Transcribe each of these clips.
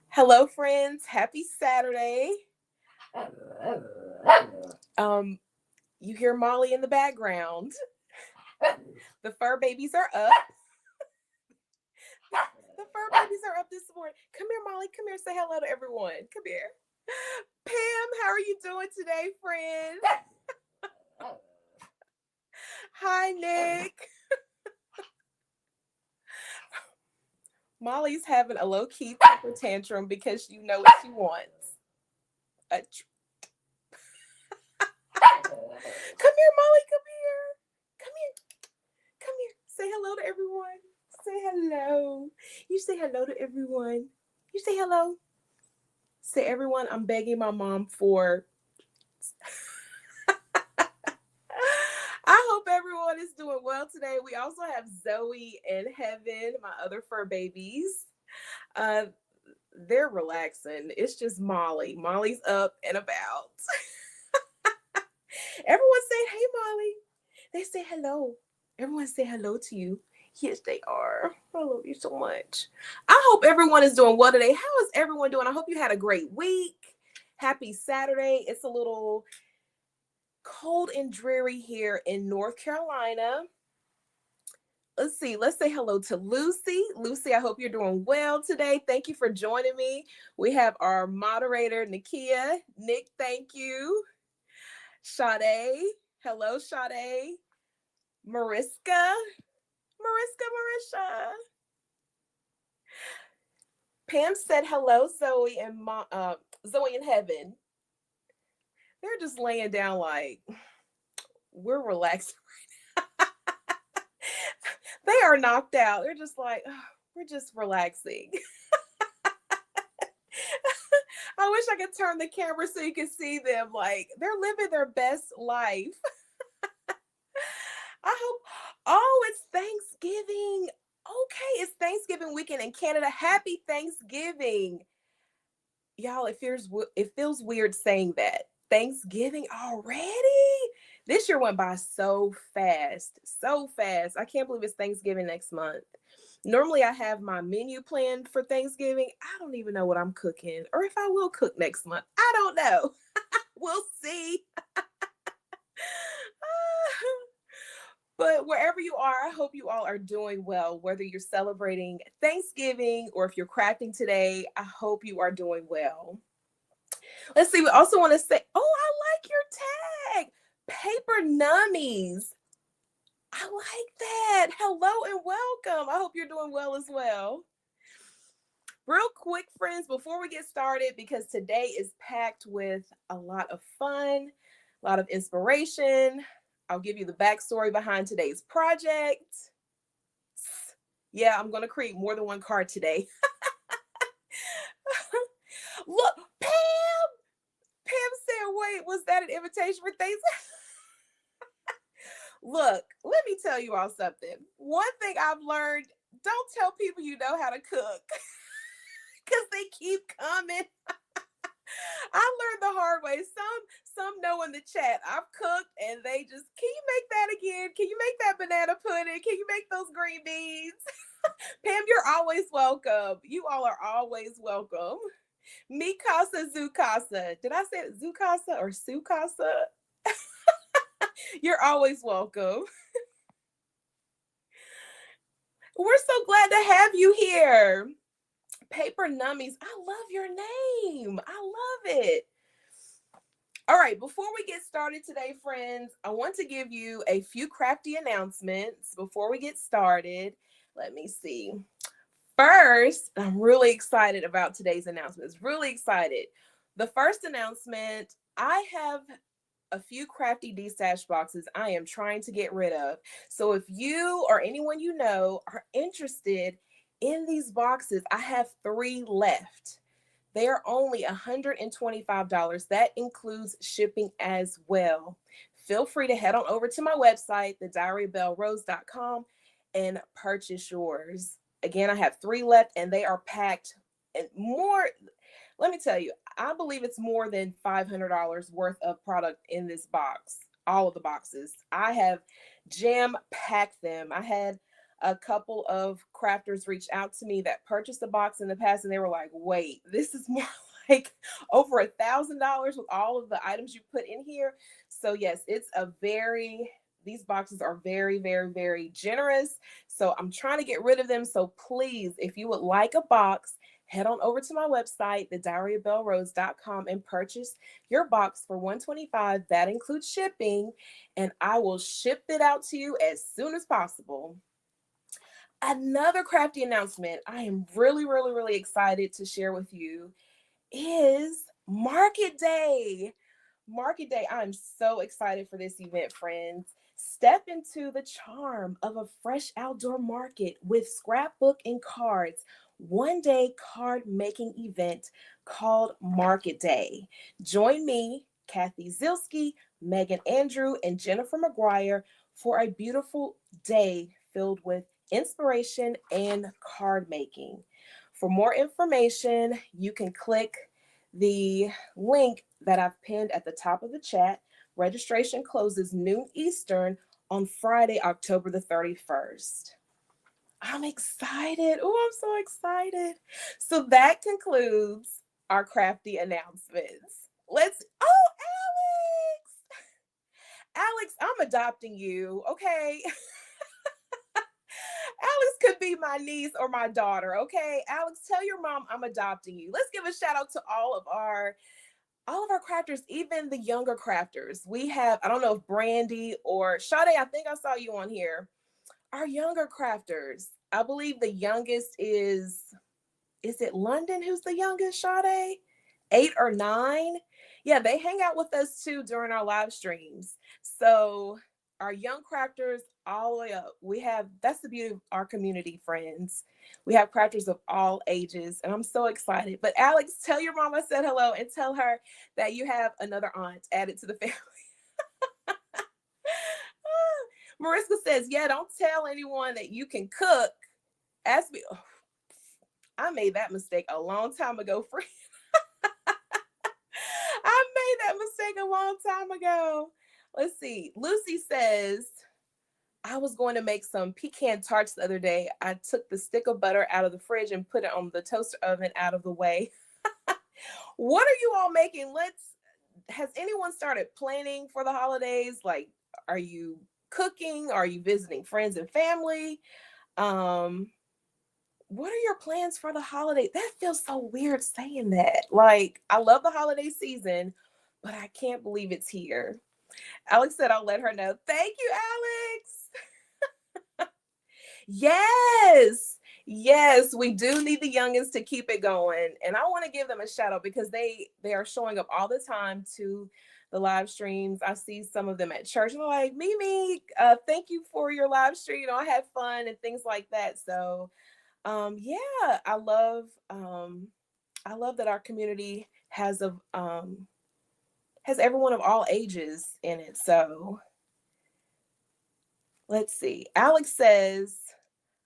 Hello, friends. Happy Saturday. You hear Molly in the background. The fur babies are up. The fur babies are up this morning. Come here, Molly. Come here. Say hello to everyone. Come here. Pam, how are you doing today, friend? Hi, Nick. Molly's having a low-key temper tantrum because you know what she wants. Come here, Molly. Come here. Come here. Come here. Say hello to everyone. Say hello. You say hello to everyone. You say hello. Say, everyone, I'm begging my mom for... I hope everyone is doing well today. We also have Zoe and Heaven, my other fur babies. They're relaxing. It's just Molly. Molly's up and about. Everyone say, hey, Molly. They say hello. Everyone say hello to you. Yes, they are. I love you so much. I hope everyone is doing well today. How is everyone doing? I hope you had a great week. Happy Saturday. It's a little cold and dreary here in North Carolina. Let's see. Let's say hello to Lucy. Lucy, I hope you're doing well today. Thank you for joining me. We have our moderator, Nakia. Nick, thank you. Sade. Hello, Sade. Mariska. Marisha. Pam said hello, Zoe and Heaven. They're just laying down like we're relaxed right now. They are knocked out. They're just like, oh, we're just relaxing. I wish I could turn the camera so you can see them. Like, they're living their best life. I hope. Oh, it's Thanksgiving. Okay, it's Thanksgiving weekend in Canada. Happy Thanksgiving. Y'all, it feels weird saying that. Thanksgiving already? This year went by so fast. So fast. I can't believe it's Thanksgiving next month. Normally, I have my menu planned for Thanksgiving. I don't even know what I'm cooking or if I will cook next month. I don't know. We'll see. But wherever you are, I hope you all are doing well, whether you're celebrating Thanksgiving or if you're crafting today, I hope you are doing well. Let's see. We also want to say, oh, I like your tag. Paper Nummies. I like that. Hello and welcome. I hope you're doing well as well. Real quick, friends, before we get started, because today is packed with a lot of fun, a lot of inspiration. I'll give you the backstory behind today's project. Yeah, I'm going to create more than one card today. Look, Pam! Pam said, wait, was that an invitation for Thanksgiving? Look, let me tell you all something. One thing I've learned, don't tell people you know how to cook. Because they keep coming. I learned the hard way. Some know in the chat I've cooked and they just, can you make that again? Can you make that banana pudding? Can you make those green beans? Pam, you're always welcome. You all are always welcome. Mi casa, zu casa. Did I say it zu casa or su casa? You're always welcome. We're so glad to have you here. Paper Nummies. I love your name. I love it. All right, before we get started today, friends, I want to give you a few crafty announcements before we get started. Let me see. First, I'm really excited about today's announcements. Really excited. The first announcement, I have a few crafty D-stash boxes I am trying to get rid of. So if you or anyone you know are interested in these boxes, I have 3 left. They are only $125. That includes shipping as well. Feel free to head on over to my website, thediarybellrose.com, and purchase yours. Again, I have 3 left and they are packed and more. Let me tell you, I believe it's more than $500 worth of product in this box. All of the boxes. I have jam-packed them. I had a couple of crafters reached out to me that purchased a box in the past, and they were like, wait, this is more like over $1,000 with all of the items you put in here. So yes, these boxes are very, very, very generous. So I'm trying to get rid of them. So please, if you would like a box, head on over to my website, thediaryofbellerose.com, and purchase your box for $125. That includes shipping, and I will ship it out to you as soon as possible. Another crafty announcement I am really, really, really excited to share with you is Market Day. Market Day. I'm so excited for this event, friends. Step into the charm of a fresh outdoor market with scrapbook and cards. One-day card making event called Market Day. Join me, Kathy Zilski, Megan Andrew, and Jennifer McGuire for a beautiful day filled with inspiration and card making. For more information, you can click the link that I've pinned at the top of the chat. Registration closes noon Eastern on Friday, October the 31st. I'm excited. Oh, I'm so excited. So that concludes our crafty announcements. Oh, Alex, I'm adopting you, okay? Alex could be my niece or my daughter, okay? Alex, tell your mom I'm adopting you. Let's give a shout out to all of our crafters, even the younger crafters. We have, I don't know if Brandy or Sade, I think I saw you on here. Our younger crafters. I believe the youngest is it London who's the youngest, Sade? 8 or 9? Yeah, they hang out with us too during our live streams. So our young crafters all the way up. That's the beauty of our community, friends. We have crafters of all ages, and I'm so excited. But Alex, tell your mom I said hello, and tell her that you have another aunt added to the family. Mariska says, yeah, don't tell anyone that you can cook. Ask me. Oh, I made that mistake a long time ago, friend. I made that mistake a long time ago. Let's see. Lucy says, I was going to make some pecan tarts the other day. I took the stick of butter out of the fridge and put it on the toaster oven out of the way. What are you all making? Has anyone started planning for the holidays? Like, are you cooking? Are you visiting friends and family? What are your plans for the holiday? That feels so weird saying that. Like, I love the holiday season, but I can't believe it's here. Alex said I'll let her know. Thank you, Alex. Yes, we do need the youngins to keep it going. And I want to give them a shout out because they are showing up all the time to the live streams. I see some of them at church and they're like, Mimi, thank you for your live stream. You know, I had fun and things like that. So yeah, I love that our community has everyone of all ages in it. So let's see. Alex says,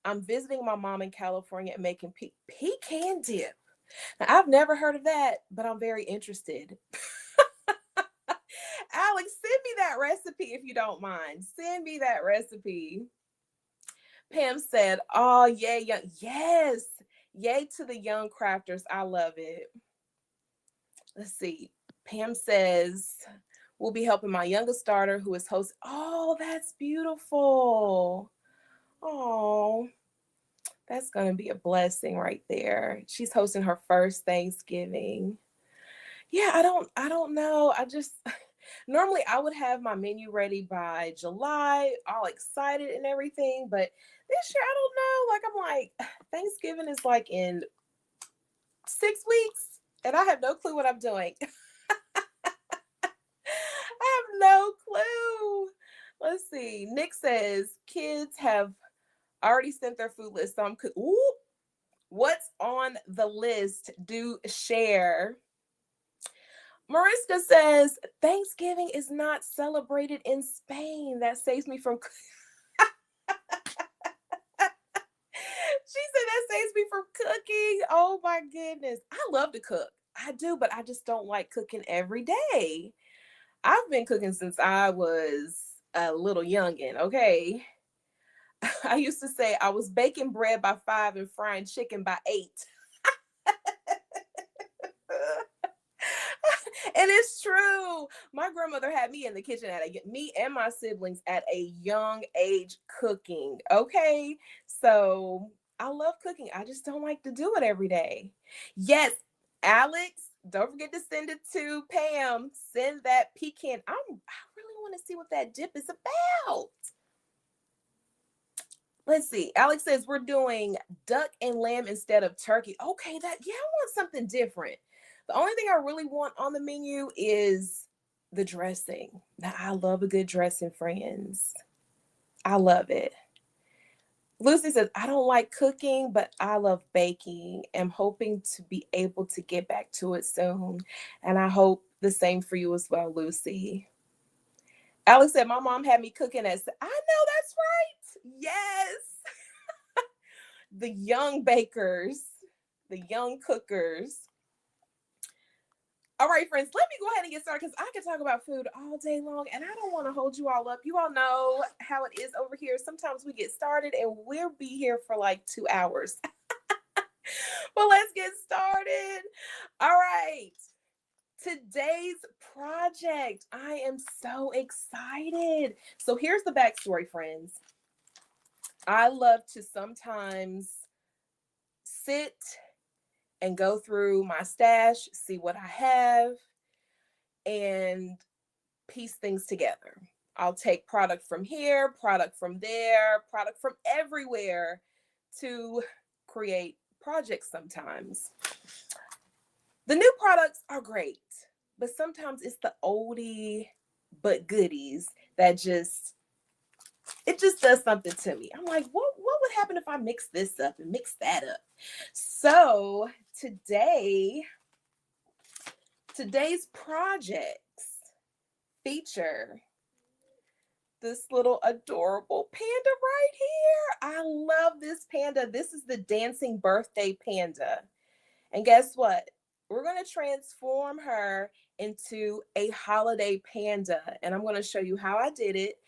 I'm visiting my mom in California and making pecan dip. Now, I've never heard of that, but I'm very interested. Alex, send me that recipe if you don't mind. Send me that recipe. Pam said, oh, yay, yes. Yay to the young crafters. I love it. Let's see. Pam says, we'll be helping my youngest daughter who is host. Oh, that's beautiful. Oh, that's going to be a blessing right there. She's hosting her first Thanksgiving. Yeah, I don't know. Normally I would have my menu ready by July, all excited and everything. But this year, I don't know. Like, I'm like, Thanksgiving is like in 6 weeks and I have no clue what I'm doing. I have no clue. Let's see. Nick says kids have already sent their food list. So I'm ooh, what's on the list? Do share. Mariska says Thanksgiving is not celebrated in Spain. That saves me from She said that saves me from cooking. Oh my goodness. I love to cook. I do, but I just don't like cooking every day. I've been cooking since I was a little youngin', okay? I used to say I was baking bread by 5 and frying chicken by 8. And it's true. My grandmother had me in the kitchen me and my siblings at a young age cooking. Okay. So I love cooking. I just don't like to do it every day. Yes, Alex, don't forget to send it to Pam. Send that pecan. I really want to see what that dip is about. Let's see. Alex says we're doing duck and lamb instead of turkey. Okay, I want something different. The only thing I really want on the menu is the dressing. Now, I love a good dressing, friends. I love it. Lucy says, I don't like cooking, but I love baking. I'm hoping to be able to get back to it soon. And I hope the same for you as well, Lucy. Alex said, my mom had me cooking I know that's right. Yes. The young bakers, the young cookers. All right, friends, let me go ahead and get started because I can talk about food all day long and I don't want to hold you all up. You all know how it is over here. Sometimes we get started and we'll be here for like 2 hours. Well, let's get started. All right. Today's project. I am so excited. So here's the backstory, friends. I love to sometimes sit and go through my stash, see what I have, and piece things together. I'll take product from here, product from there, product from everywhere to create projects sometimes. The new products are great, but sometimes it's the oldie but goodies that just does something to me. I'm like, what would happen if I mix this up and mix that up? So today's projects feature this little adorable panda right here. I love this panda. This is the dancing birthday panda. And guess what? We're going to transform her into a holiday panda. And I'm going to show you how I did it.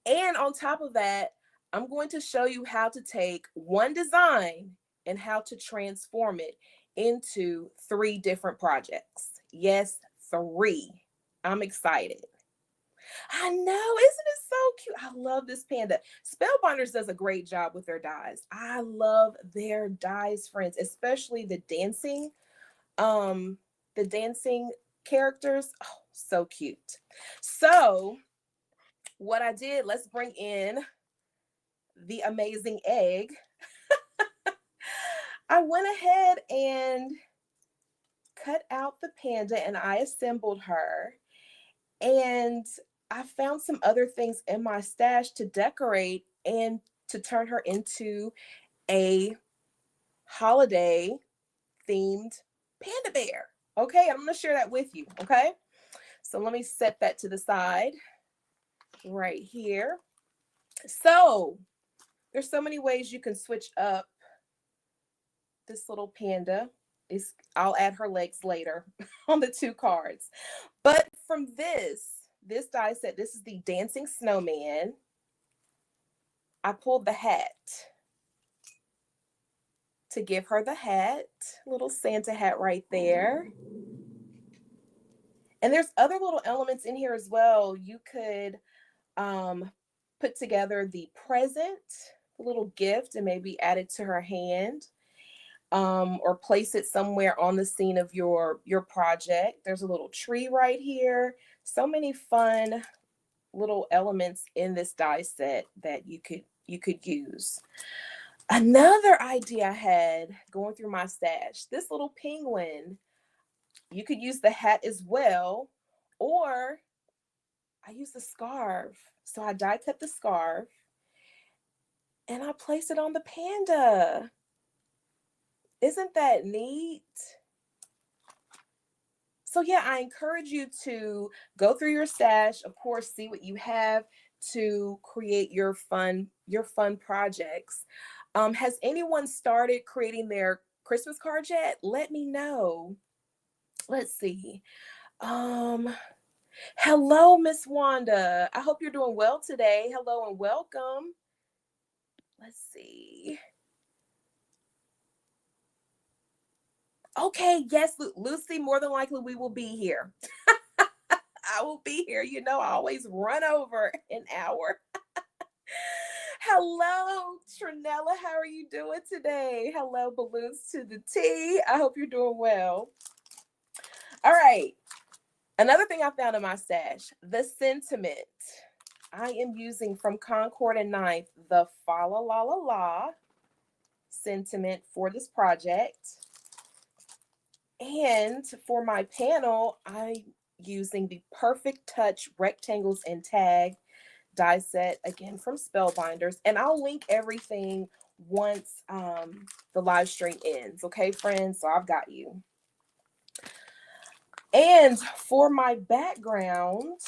And on top of that, I'm going to show you how to take one design and how to transform it into 3 different projects. Yes, 3. I'm excited. I know, isn't it so cute? I love this panda. Spellbinders does a great job with their dies. I love their dies, friends, especially the dancing characters. Oh, so cute. So what I did, let's bring in the amazing egg. I went ahead and cut out the panda and I assembled her. And I found some other things in my stash to decorate and to turn her into a holiday themed panda bear. Okay, I'm going to share that with you. Okay, so let me set that to the side right here. So there's so many ways you can switch up this little panda. I'll add her legs later on the 2 cards. But from this die set, this is the dancing snowman. I pulled the hat to give her the hat, little Santa hat right there. And there's other little elements in here as well. You could put together the present, the little gift, and maybe add it to her hand. Or place it somewhere on the scene of your project. There's a little tree right here. So many fun little elements in this die set that you could use. Another idea I had going through my stash, this little penguin, you could use the hat as well, or I use the scarf. So I die cut the scarf and I place it on the panda. Isn't that neat? So yeah, I encourage you to go through your stash, of course, see what you have to create your fun projects. Has anyone started creating their Christmas cards yet? Let me know. Let's see. Hello, Miss Wanda. I hope you're doing well today. Hello and welcome. let's see. Okay, yes, Lucy, more than likely we will be here. I will be here. You know, I always run over an hour. Hello, Trinella. How are you doing today? Hello, balloons to the T. I hope you're doing well. All right. Another thing I found in my stash, the sentiment. I am using from Concord and Ninth, the Fa La La La La sentiment for this project. And for my panel, I'm using the Perfect Touch Rectangles and Tag die set, again from Spellbinders. And I'll link everything once the live stream ends. Okay, friends? So I've got you. And for my background,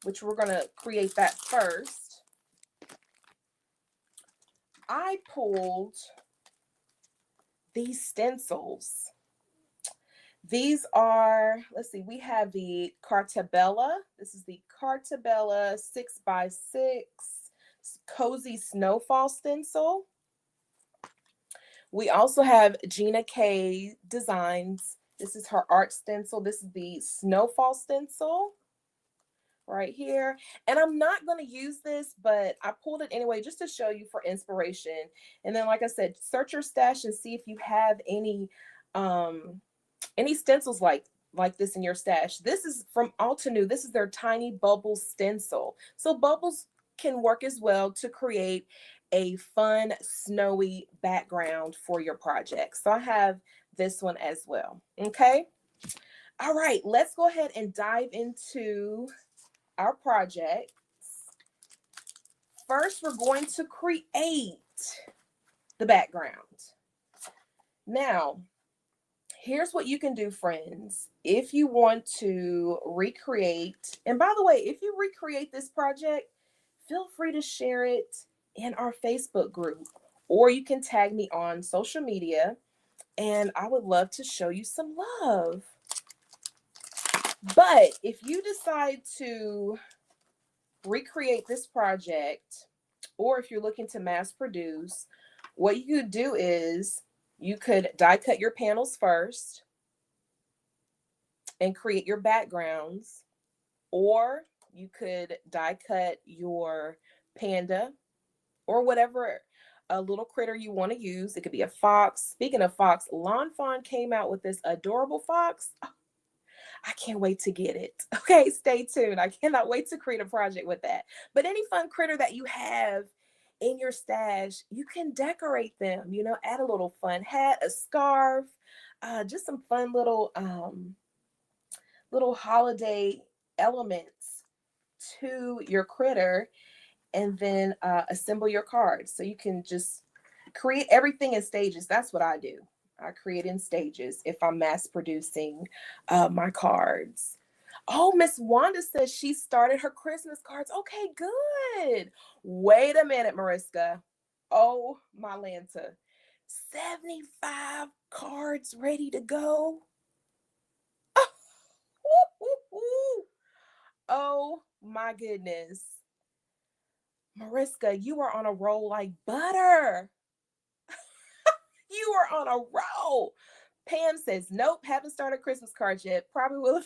which we're going to create that first, I pulled these stencils. These are, let's see, we have the Cartabella. This is the Cartabella 6x6 Cozy Snowfall stencil. We also have Gina K Designs. This is her art stencil. This is the Snowfall stencil right here. And I'm not going to use this, but I pulled it anyway just to show you for inspiration. And then, like I said, search your stash and see if you have any stencils like this in your stash. This is from Altenew. This is their Tiny Bubbles stencil. So bubbles can work as well to create a fun snowy background for your project. So I have this one as well. Okay. All right, let's go ahead and dive into our project. First, we're going to create the background. Now, here's what you can do, friends. If you want to recreate, and by the way, if you recreate this project, feel free to share it in our Facebook group, or you can tag me on social media, and I would love to show you some love. But if you decide to recreate this project, or if you're looking to mass produce, what you could do is you could die cut your panels first and create your backgrounds, or you could die cut your panda or whatever a little critter you want to use. It could be a fox. Speaking of fox, Lawn Fawn came out with this adorable fox. I can't wait to get it. Okay, stay tuned. I cannot wait to create a project with that. But any fun critter that you have in your stash, you can decorate them, you know, add a little fun hat, a scarf, just some fun little holiday elements to your critter, and then assemble your cards. So you can just create everything in stages. That's what I do. I create in stages if I'm mass producing my cards. Oh, Miss Wanda says she started her Christmas cards. Okay, good. Wait a minute, Mariska. Oh, my Lanta. 75 cards ready to go. Oh my goodness. Mariska, you are on a roll like butter. You are on a roll. Pam says, nope, haven't started Christmas cards yet. Probably will.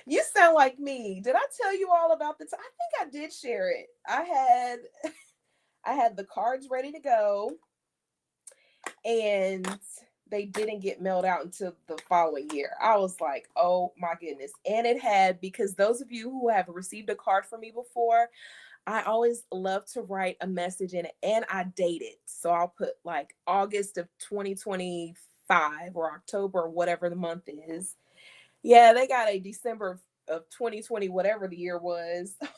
You sound like me. Did I tell you all about the I think I did share it. I had the cards ready to go, and they didn't get mailed out until the following year. I was like, oh my goodness. And it had, because those of you who have received a card from me before, I always love to write a message in it, and I date it. So I'll put like August of 2025 or October, or whatever the month is. Yeah, they got a December of 2020, whatever the year was, the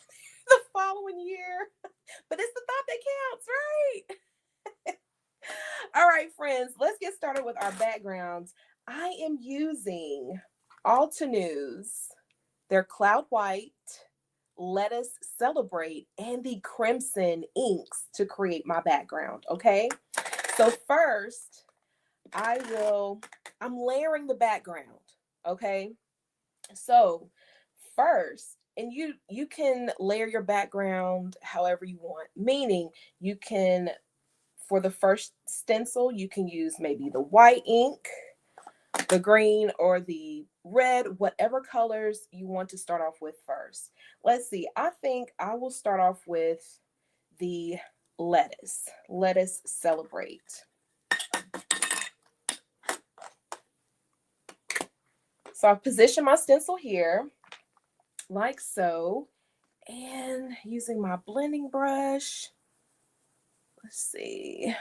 following year. But it's the thought that counts, right? All right, friends, let's get started with our backgrounds. I am using Altenew's, their Cloud White, Let Us Celebrate, and the Crimson inks to create my background, okay? So first, I'm layering the background, okay? So first, and you can layer your background however you want, meaning you can, for the first stencil, you can use maybe the white ink, the green, or the red, whatever colors you want to start off with first. Let's see, I think I will start off with the lettuce. Lettuce celebrate. So I've positioned my stencil here, like so, and using my blending brush. Let's see.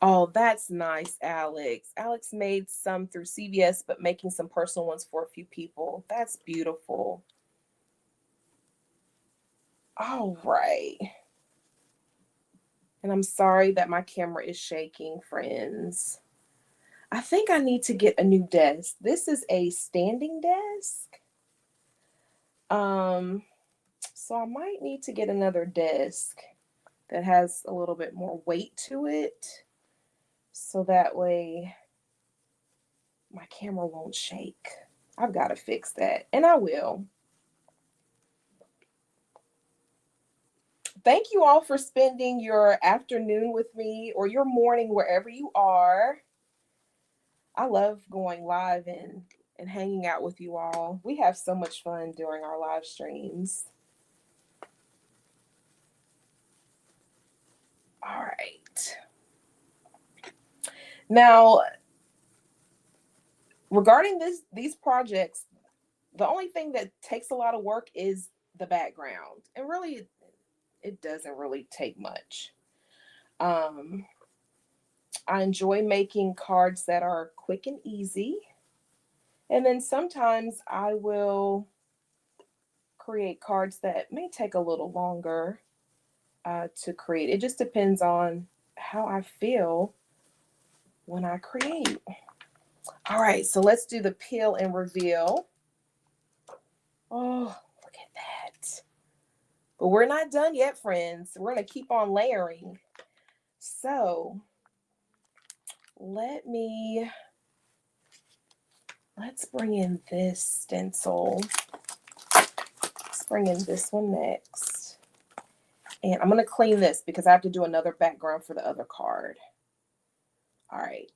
Oh, that's nice, Alex. Alex made some through CVS, but making some personal ones for a few people. That's beautiful. All right. And I'm sorry that my camera is shaking, friends. I think I need to get a new desk. This is a standing desk. So I might need to get another desk that has a little bit more weight to it, so that way my camera won't shake. I've got to fix that, and I will. Thank you all for spending your afternoon with me, or your morning, wherever you are. I love going live and hanging out with you all. We have so much fun during our live streams. All right. Now, regarding these projects, the only thing that takes a lot of work is the background. And really, it doesn't really take much. I enjoy making cards that are quick and easy. And then sometimes I will create cards that may take a little longer to create. It just depends on how I feel when I create. All right, so let's do the peel and reveal. Oh, look at that. But we're not done yet, friends. We're going to keep on layering. So let's bring in this stencil. Let's bring in this one next. And I'm going to clean this because I have to do another background for the other card. All right.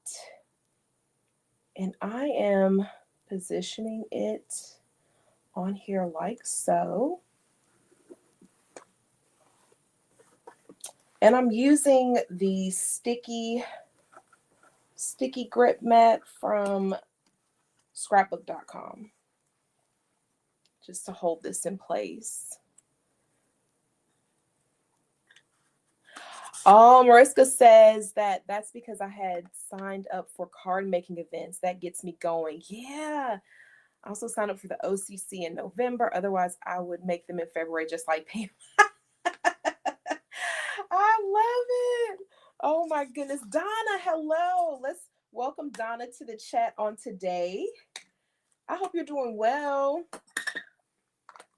And I am positioning it on here like so. And I'm using the sticky grip mat from scrapbook.com just to hold this in place. Oh, Mariska says that's because I had signed up for card making events. That gets me going. Yeah. I also signed up for the OCC in November. Otherwise, I would make them in February, just like Pam. I love it. Oh my goodness. Donna, hello. Let's welcome Donna to the chat on today. I hope you're doing well.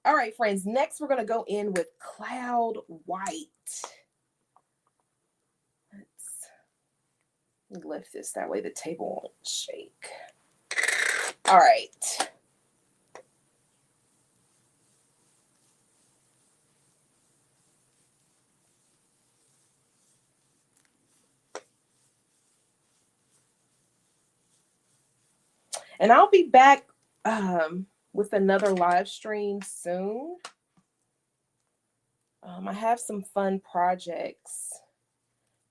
All right, friends. Next, we're going to go in with Cloud White. Let me lift this. That way the table won't shake. All right. And I'll be back with another live stream soon. I have some fun projects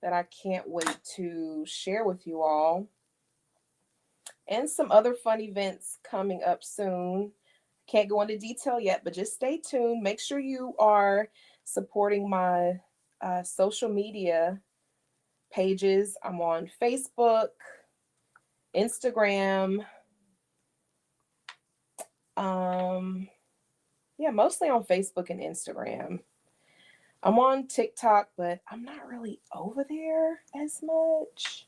that I can't wait to share with you all. And some other fun events coming up soon. Can't go into detail yet, but just stay tuned. Make sure you are supporting my social media pages. I'm on Facebook, Instagram. Yeah, mostly on Facebook and Instagram. I'm on TikTok, but I'm not really over there as much.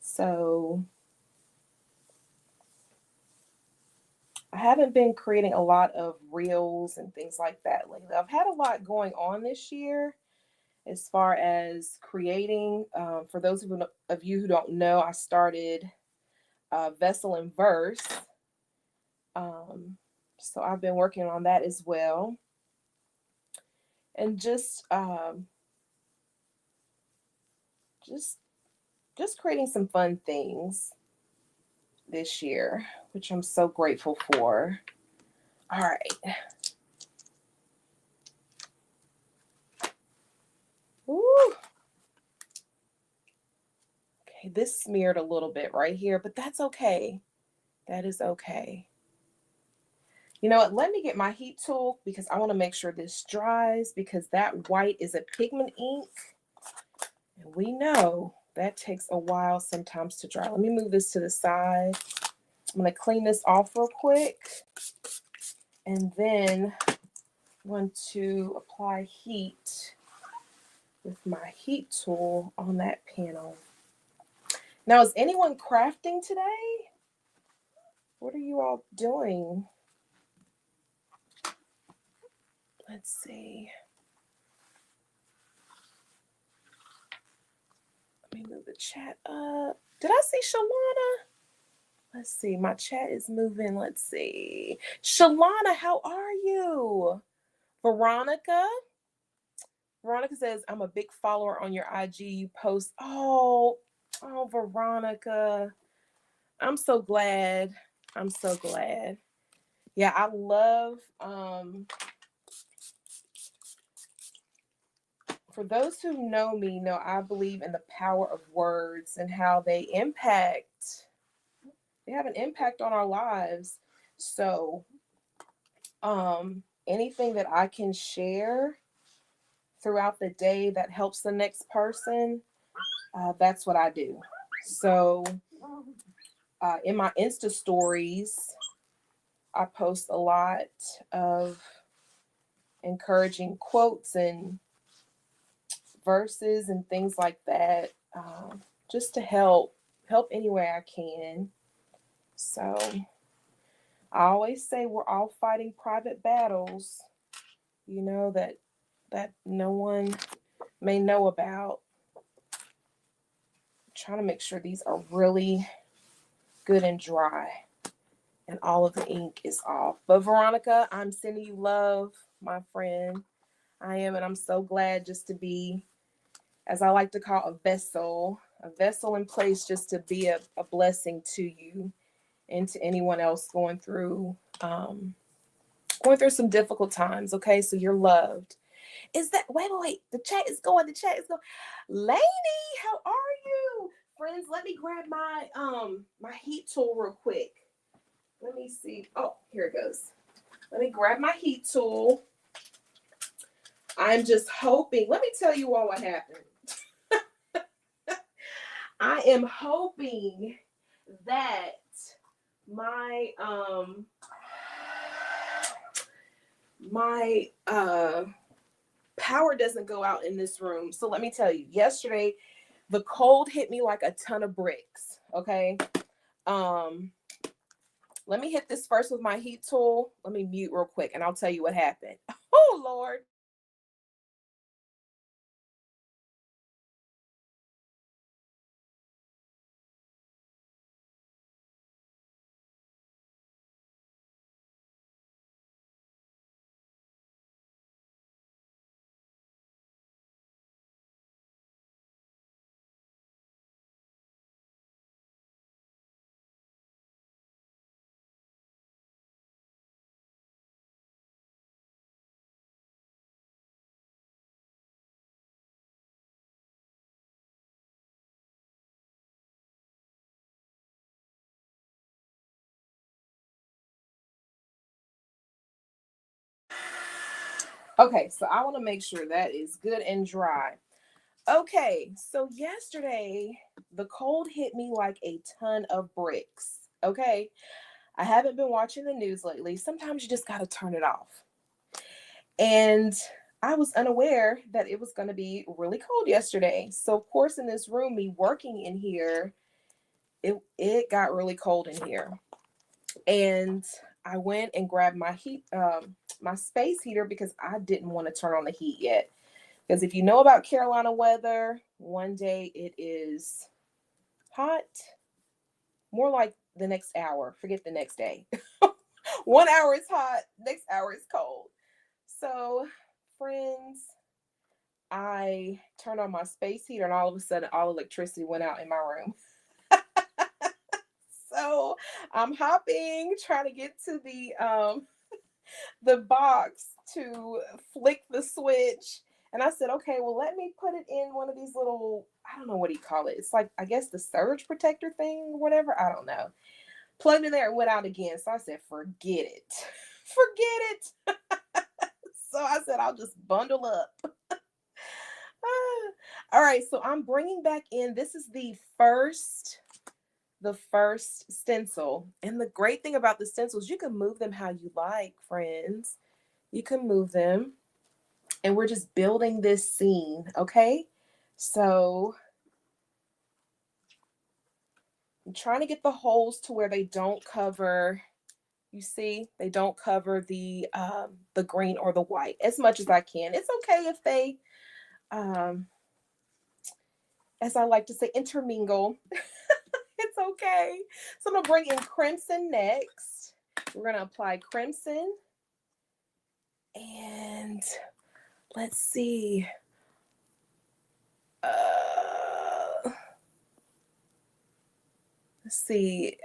So I haven't been creating a lot of reels and things like that lately. I've had a lot going on this year as far as creating. For those of you who don't know, I started Vessel and Verse. So I've been working on that as well. And just creating some fun things this year, which I'm so grateful for. All right. Ooh. Okay, this smeared a little bit right here, but that's okay. That is okay. You know what? Let me get my heat tool because I want to make sure this dries, because that white is a pigment ink. And we know that takes a while sometimes to dry. Let me move this to the side. I'm going to clean this off real quick. And then I want to apply heat with my heat tool on that panel. Now, is anyone crafting today? What are you all doing? Let's see. Let me move the chat up. Did I see Shalana? Let's see. My chat is moving. Let's see. Shalana, how are you? Veronica says, I'm a big follower on your IG. You post. Oh, Veronica. I'm so glad. I'm so glad. Yeah, I love, for those who know me, know I believe in the power of words and how they have an impact on our lives. So, anything that I can share throughout the day that helps the next person, that's what I do. So, in my Insta stories, I post a lot of encouraging quotes and verses and things like that, just to help any way I can. So I always say we're all fighting private battles, you know, that no one may know about. I'm trying to make sure these are really good and dry and all of the ink is off. But Veronica, I'm sending you love, my friend. I am, and I'm so glad just to be, as I like to call, a vessel in place just to be a blessing to you and to anyone else going through some difficult times. Okay, so you're loved. Is that, wait, the chat is going. Lainey, how are you? Friends, let me grab my my heat tool real quick. Let me see. Oh, here it goes. Let me grab my heat tool. I'm just hoping, let me tell you all what happened. I am hoping that my power doesn't go out in this room. So let me tell you, yesterday the cold hit me like a ton of bricks. Okay. Let me hit this first with my heat tool. Let me mute real quick and I'll tell you what happened. Oh Lord. Okay, so I want to make sure that is good and dry. Okay, so yesterday the cold hit me like a ton of bricks. Okay, I haven't been watching the news lately. Sometimes you just got to turn it off. And I was unaware that it was going to be really cold yesterday. So of course, in this room, me working in here, it got really cold in here. And I went and grabbed my heat, my space heater, because I didn't want to turn on the heat yet. Because if you know about Carolina weather, one day it is hot, more like the next hour, forget the next day. 1 hour is hot, next hour is cold. So, friends, I turned on my space heater and all of a sudden all electricity went out in my room. So I'm hopping, trying to get to the box to flick the switch. And I said, okay, well, let me put it in one of these little, I don't know what do you call it. It's like, I guess the surge protector thing or whatever. I don't know. Plugged in there and went out again. So I said, forget it. Forget it. So I said, I'll just bundle up. All right, so I'm bringing back in, this is the first stencil. And the great thing about the stencils, you can move them how you like, friends. You can move them. And we're just building this scene, okay? So I'm trying to get the holes to where they don't cover, you see, they don't cover the green or the white as much as I can. It's okay if they, as I like to say, intermingle. It's okay. So I'm gonna bring in crimson next. We're gonna apply crimson. And let's see. Let's see.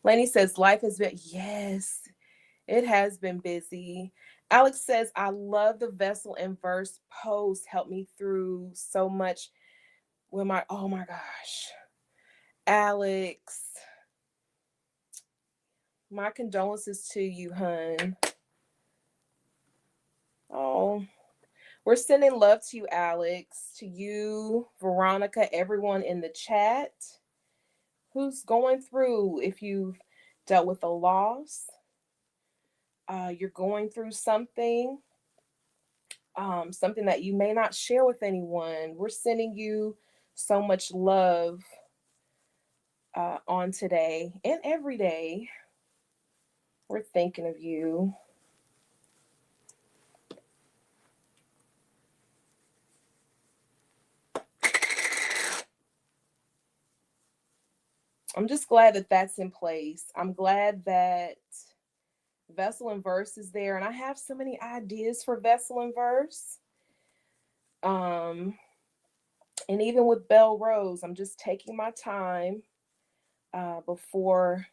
Lenny says, life has been, yes, it has been busy. Alex says, I love the vessel and verse post. Helped me through so much with my, oh my gosh. Alex, my condolences to you, hun. Oh, we're sending love to you, Alex, to you, Veronica, everyone in the chat who's going through, if you've dealt with a loss, you're going through something, something that you may not share with anyone. We're sending you so much love on today and every day. We're thinking of you. I'm just glad that that's in place. I'm glad that vessel and verse is there, and I have so many ideas for vessel and verse. And even with Belle Rose, I'm just taking my time before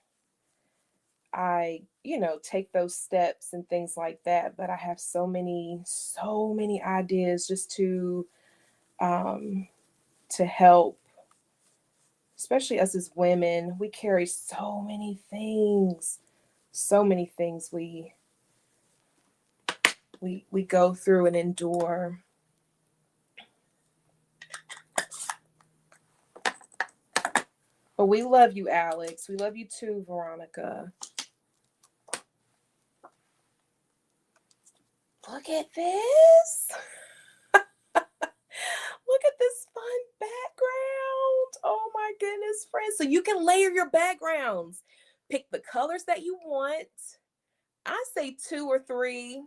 I, take those steps and things like that. But I have so many ideas just to help, especially us as women. We carry so many things we go through and endure. But we love you, Alex. We love you too, Veronica. Look at this. Look at this fun background. Oh my goodness, friends. So you can layer your backgrounds. Pick the colors that you want. I say 2 or 3,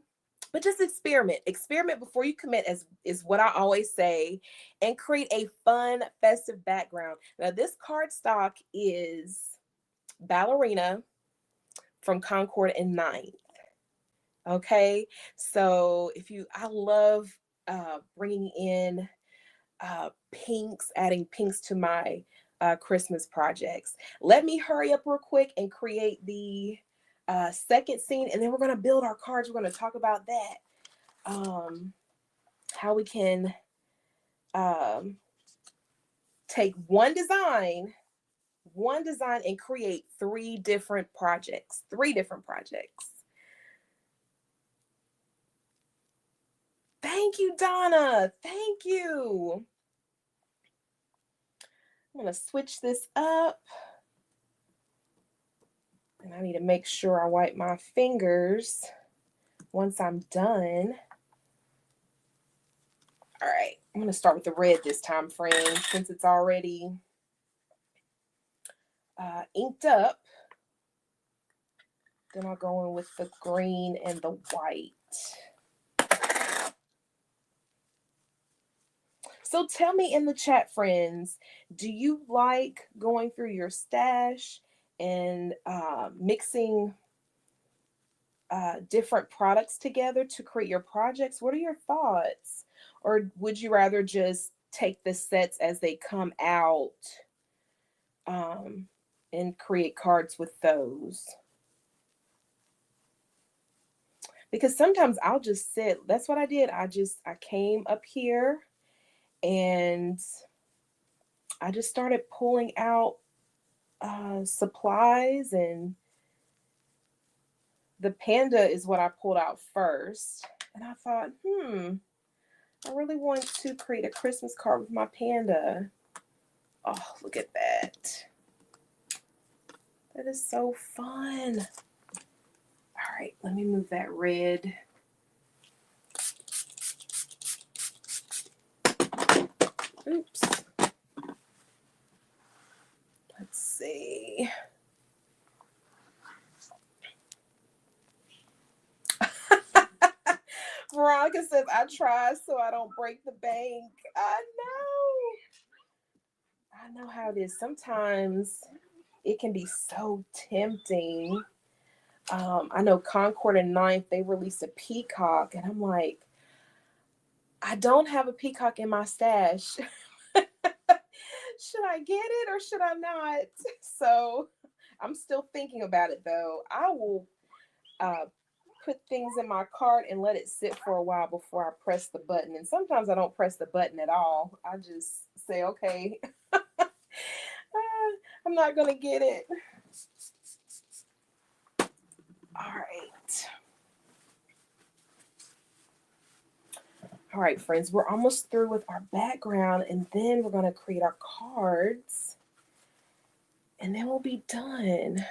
but just experiment. Experiment before you commit, is what I always say, and create a fun, festive background. Now, this cardstock is Ballerina from Concord and 9th. Okay, so I love bringing in pinks, adding pinks to my Christmas projects. Let me hurry up real quick and create the second scene, and then we're going to build our cards. We're going to talk about that, how we can take one design and create 3 different projects. Thank you, Donna. Thank you. I'm going to switch this up. And I need to make sure I wipe my fingers once I'm done. All right, I'm going to start with the red this time, friends, since it's already inked up. Then I'll go in with the green and the white. So tell me in the chat, friends, do you like going through your stash and mixing different products together to create your projects. What are your thoughts? Or would you rather just take the sets as they come out and create cards with those? Because sometimes I'll just sit. That's what I did. I came up here and I just started pulling out supplies, and the panda is what I pulled out first. And I thought, I really want to create a Christmas card with my panda. Oh, look at that. That is so fun. All right, let me move that red. Oops. Let's see. Veronica says, I try so I don't break the bank. I know how it is. Sometimes it can be so tempting. I know Concord and Ninth, they released a peacock, and I'm like, I don't have a peacock in my stash. Should I get it or should I not? So I'm still thinking about it though. I will put things in my cart and let it sit for a while before I press the button. And sometimes I don't press the button at all. I just say, okay, I'm not going to get it. All right. All right, friends, we're almost through with our background, and then we're going to create our cards, and then we'll be done.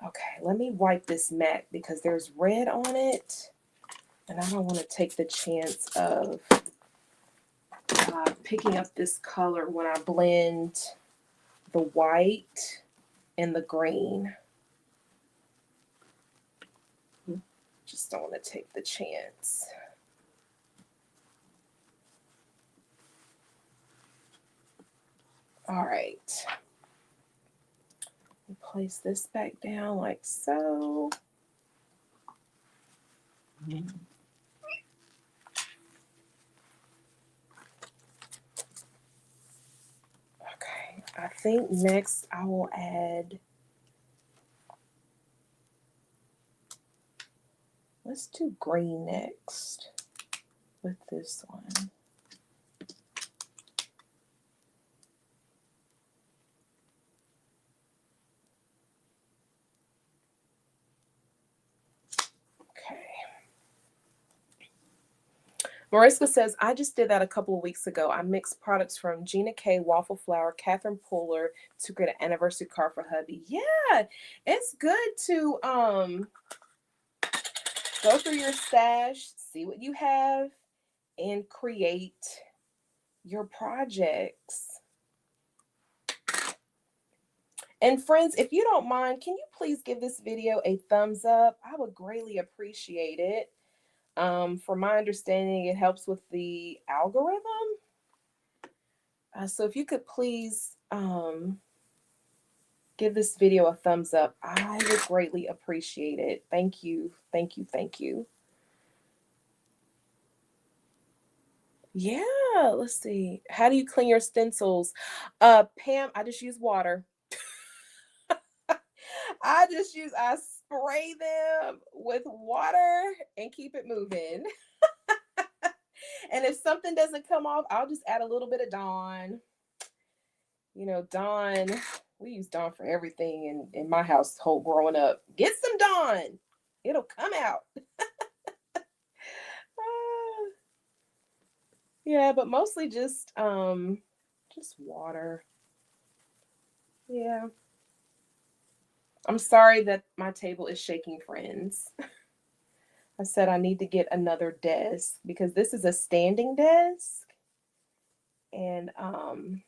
Okay, let me wipe this mat because there's red on it, and I don't want to take the chance of picking up this color when I blend the white and the green. Just don't want to take the chance. All right. Place this back down like so. Okay, I think next I will add, let's do green next with this one. Mariska says, I just did that a couple of weeks ago. I mixed products from Gina K, Waffle Flour, Catherine Puller to create an anniversary card for hubby. Yeah, it's good to go through your stash, see what you have, and create your projects. And friends, if you don't mind, can you please give this video a thumbs up? I would greatly appreciate it. From my understanding, it helps with the algorithm. So if you could please give this video a thumbs up, I would greatly appreciate it. Thank you. Thank you. Thank you. Yeah, let's see. How do you clean your stencils? Pam, I just use water. I spray them with water and keep it moving. And if something doesn't come off, I'll just add a little bit of Dawn. You know, Dawn, we use Dawn for everything in my household growing up. Get some Dawn. It'll come out. Yeah, but mostly just water. Yeah. I'm sorry that my table is shaking, friends. I said I need to get another desk because this is a standing desk. And I'm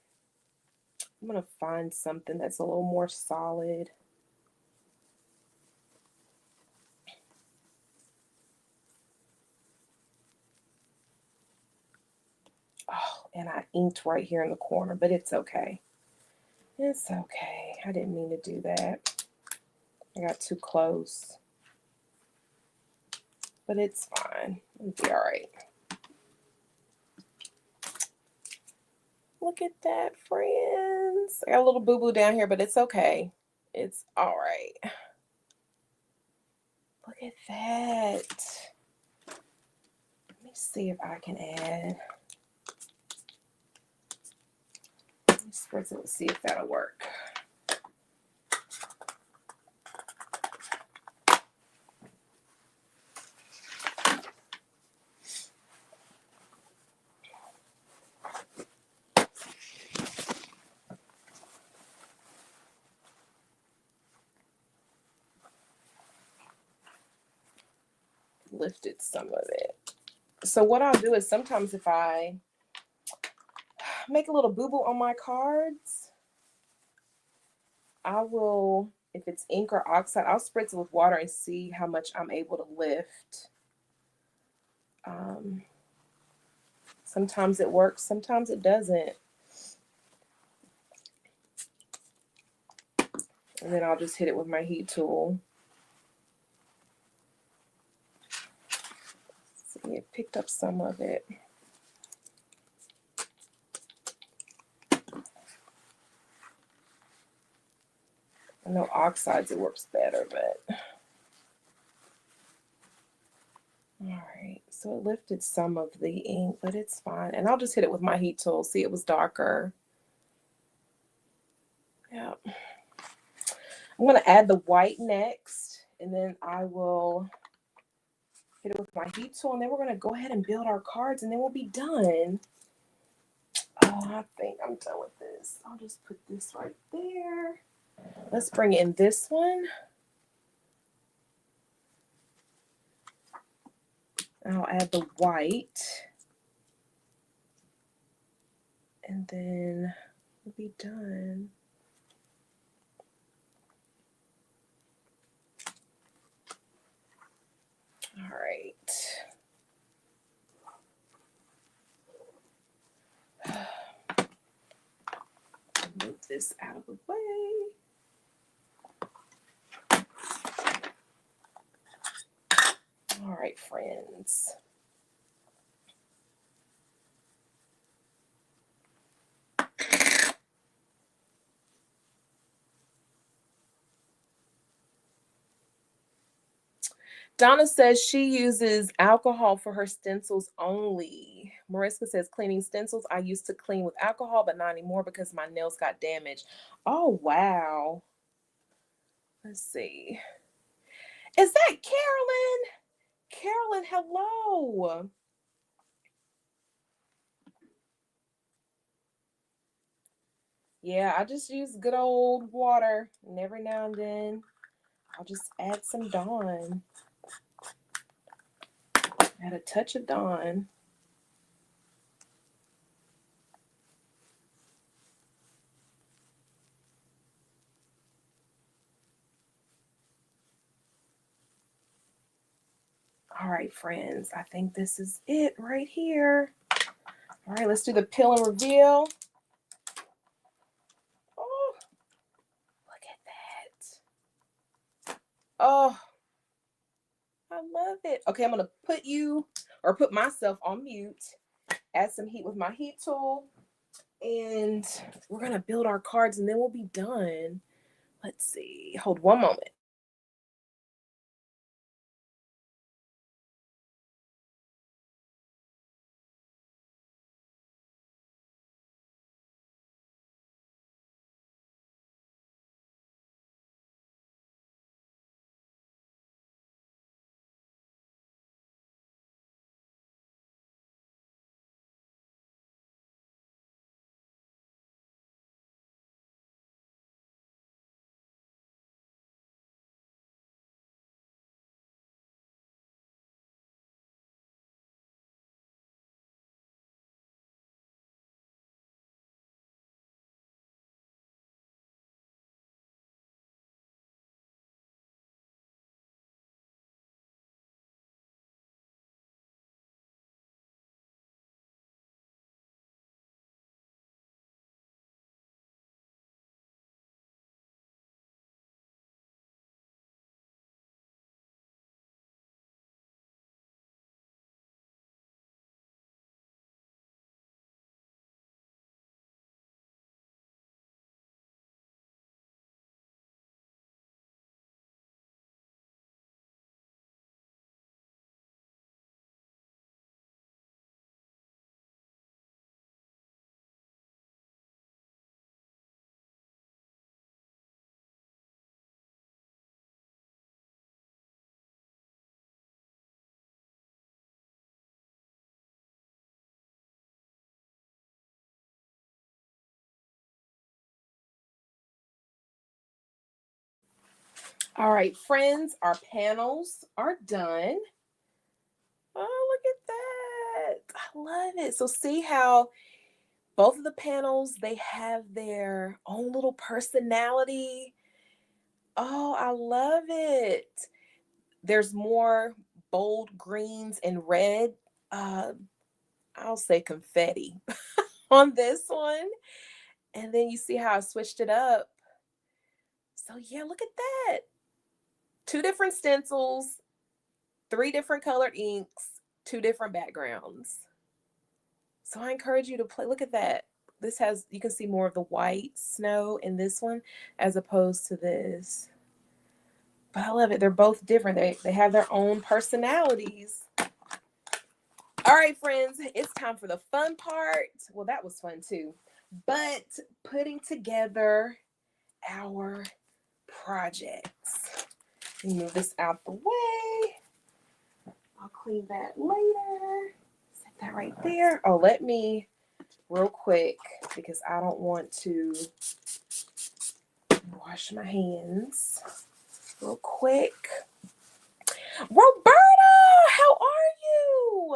going to find something that's a little more solid. Oh, and I inked right here in the corner, but it's okay. It's okay. I didn't mean to do that. I got too close. but it's fine. It'll be all right. Look at that, friends. I got a little boo-boo down here, but it's okay. It's all right. Look at that. Let me see if I can add. Let me spritz it and see if that'll work. Lifted some of it. So what I'll do is sometimes if I make a little boo-boo on my cards, I will, if it's ink or oxide, I'll spritz it with water and see how much I'm able to lift. Sometimes it works, sometimes it doesn't. And then I'll just hit it with my heat tool. See, it picked up some of it. I know oxides, it works better, but. All right, so it lifted some of the ink, but it's fine. And I'll just hit it with my heat tool. See, it was darker. Yeah. I'm going to add the white next, and then I will hit it with my heat tool, and then we're going to go ahead and build our cards, and then we'll be done. Oh, I think I'm done with this. I'll just put this right there. Let's bring in this one. I'll add the white, and then we'll be done. All right. Move this out of the way. All right, friends. Donna says she uses alcohol for her stencils only. Mariska says cleaning stencils. I used to clean with alcohol, but not anymore because my nails got damaged. Oh, wow. Let's see. Is that Carolyn? Carolyn, hello. Yeah, I just use good old water, and every now and then I'll just add some Dawn. Add a touch of Dawn. All right, friends, I think this is it right here. All right, let's do the peel and reveal. Oh, look at that. Oh, I love it. Okay, I'm going to put myself on mute, add some heat with my heat tool, and we're going to build our cards and then we'll be done. Let's see. Hold one moment. All right, friends, our panels are done. Oh, look at that. I love it. So see how both of the panels, they have their own little personality. Oh, I love it. There's more bold greens and red. Uh, I'll say confetti on this one. And then you see how I switched it up. So yeah, look at that. 2 different stencils, 3 different colored inks, 2 different backgrounds. So I encourage you to play. Look at that. This has, you can see more of the white snow in this one as opposed to this. But I love it. They're both different. They have their own personalities. All right, friends, it's time for the fun part. Well, that was fun too. But putting together our projects. Let me move this out the way. I'll clean that later. Set that right there. Oh, let me real quick, because I don't want to wash my hands real quick. Roberta, how are you?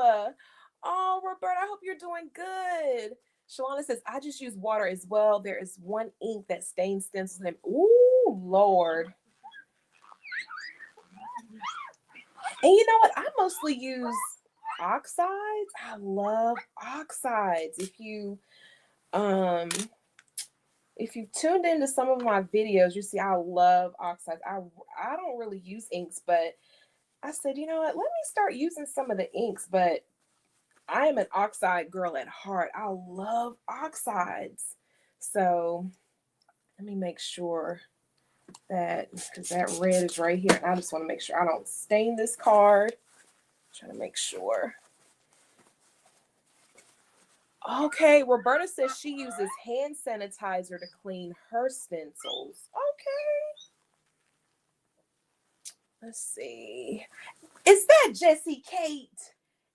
Oh, Roberta, I hope you're doing good. Shalana says, I just use water as well. There is one ink that stains stencils. And ooh, Lord. And you know what? I mostly use oxides. I love oxides. If you've tuned into some of my videos, you see I love oxides. I don't really use inks, but I said, you know what? Let me start using some of the inks. But I am an oxide girl at heart. I love oxides. So let me make sure that, because that red is right here. And I just want to make sure I don't stain this card. Trying to make sure. Okay, Roberta says she uses hand sanitizer to clean her stencils. Okay. Let's see. Is that Jessie Kate?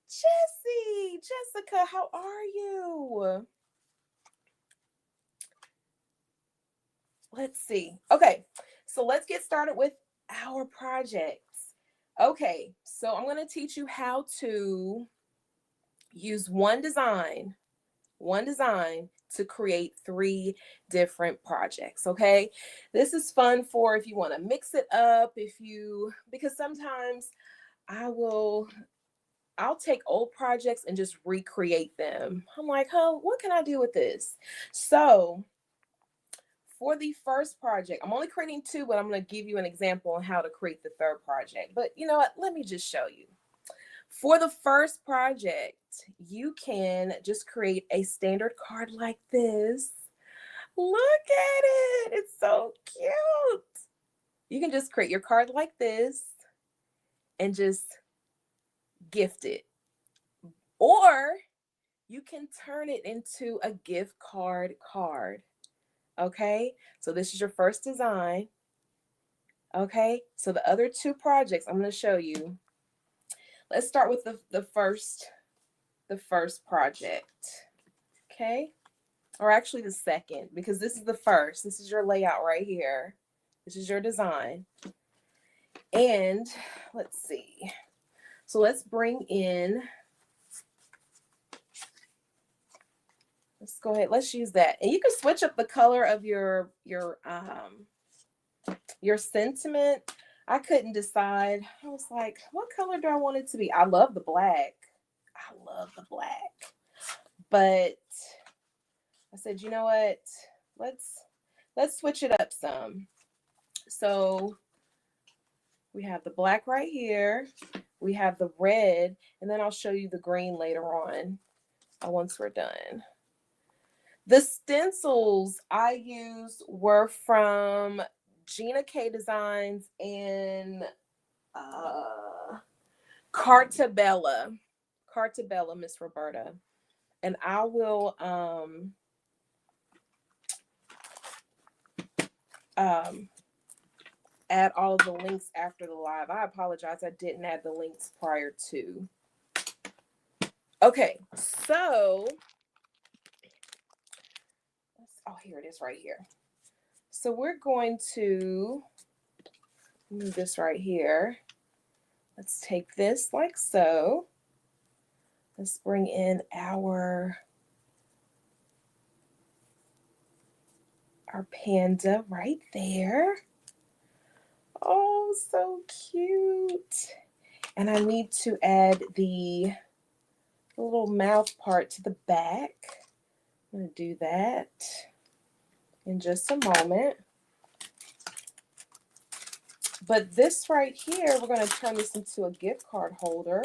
Jessie, Jessica, how are you? Let's see. Okay, so let's get started with our projects. Okay, so I'm going to teach you how to use one design to create 3 different projects. Okay, this is fun for if you want to mix it up, because sometimes I'll take old projects and just recreate them. I'm like, oh, what can I do with this? So for the first project, I'm only creating 2, but I'm going to give you an example on how to create the 3rd project. But you know what? Let me just show you. For the first project, you can just create a standard card like this. Look at it. It's so cute. You can just create your card like this and just gift it. Or you can turn it into a gift card. Okay, so this is your first design. Okay, so the other 2 projects I'm going to show you. Let's start with the first project. Okay, or actually the second, because this is the first. This is your layout right here. This is your design. And let's see. So let's bring in, let's go ahead. Let's use that. And you can switch up the color of your sentiment. I couldn't decide. I was like, what color do I want it to be? I love the black. But I said, you know what? Let's switch it up some. So we have the black right here. We have the red, and then I'll show you the green later on once we're done. The stencils I used were from Gina K Designs and Cartabella, Miss Roberta. And I will add all of the links after the live. I apologize, I didn't add the links prior to. Okay, so oh, here it is right here. So we're going to move this right here. Let's take this like so. Let's bring in our panda right there. Oh, so cute. And I need to add the little mouth part to the back. I'm going to do that in just a moment. But this right here, we're going to turn this into a gift card holder.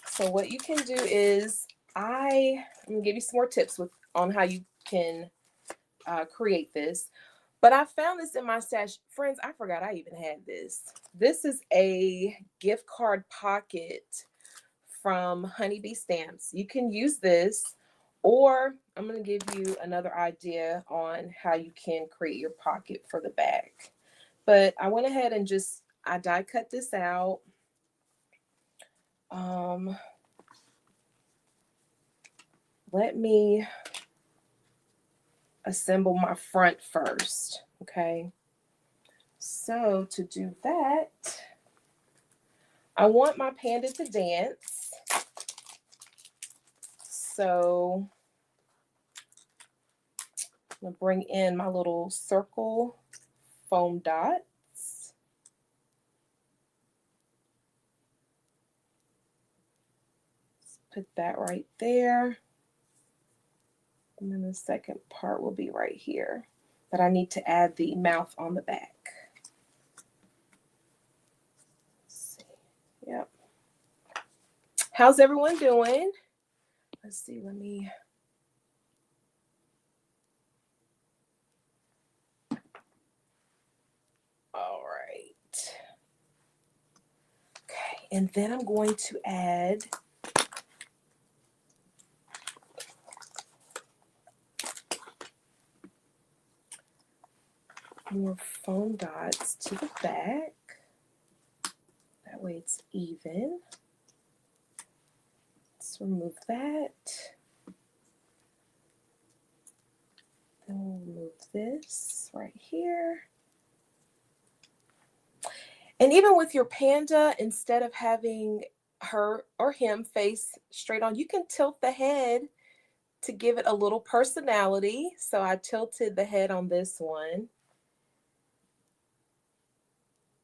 So what you can do is, I'm going to give you some more tips on how you can create this. But I found this in my stash. Friends, I forgot I even had this. This is a gift card pocket from Honeybee Stamps. You can use this, or I'm going to give you another idea on how you can create your pocket for the back. But I went ahead and I die cut this out. Let me assemble my front first, okay? So to do that, I want my panda to dance. So I'm going to bring in my little circle foam dots. Put that right there. And then the second part will be right here. But I need to add the mouth on the back. Let's see. Yep. How's everyone doing? Let's see, all right. Okay, and then I'm going to add more foam dots to the back. That way it's even. Let's remove that. Then we'll remove this right here. And even with your panda, instead of having her or him face straight on, you can tilt the head to give it a little personality. So I tilted the head on this one.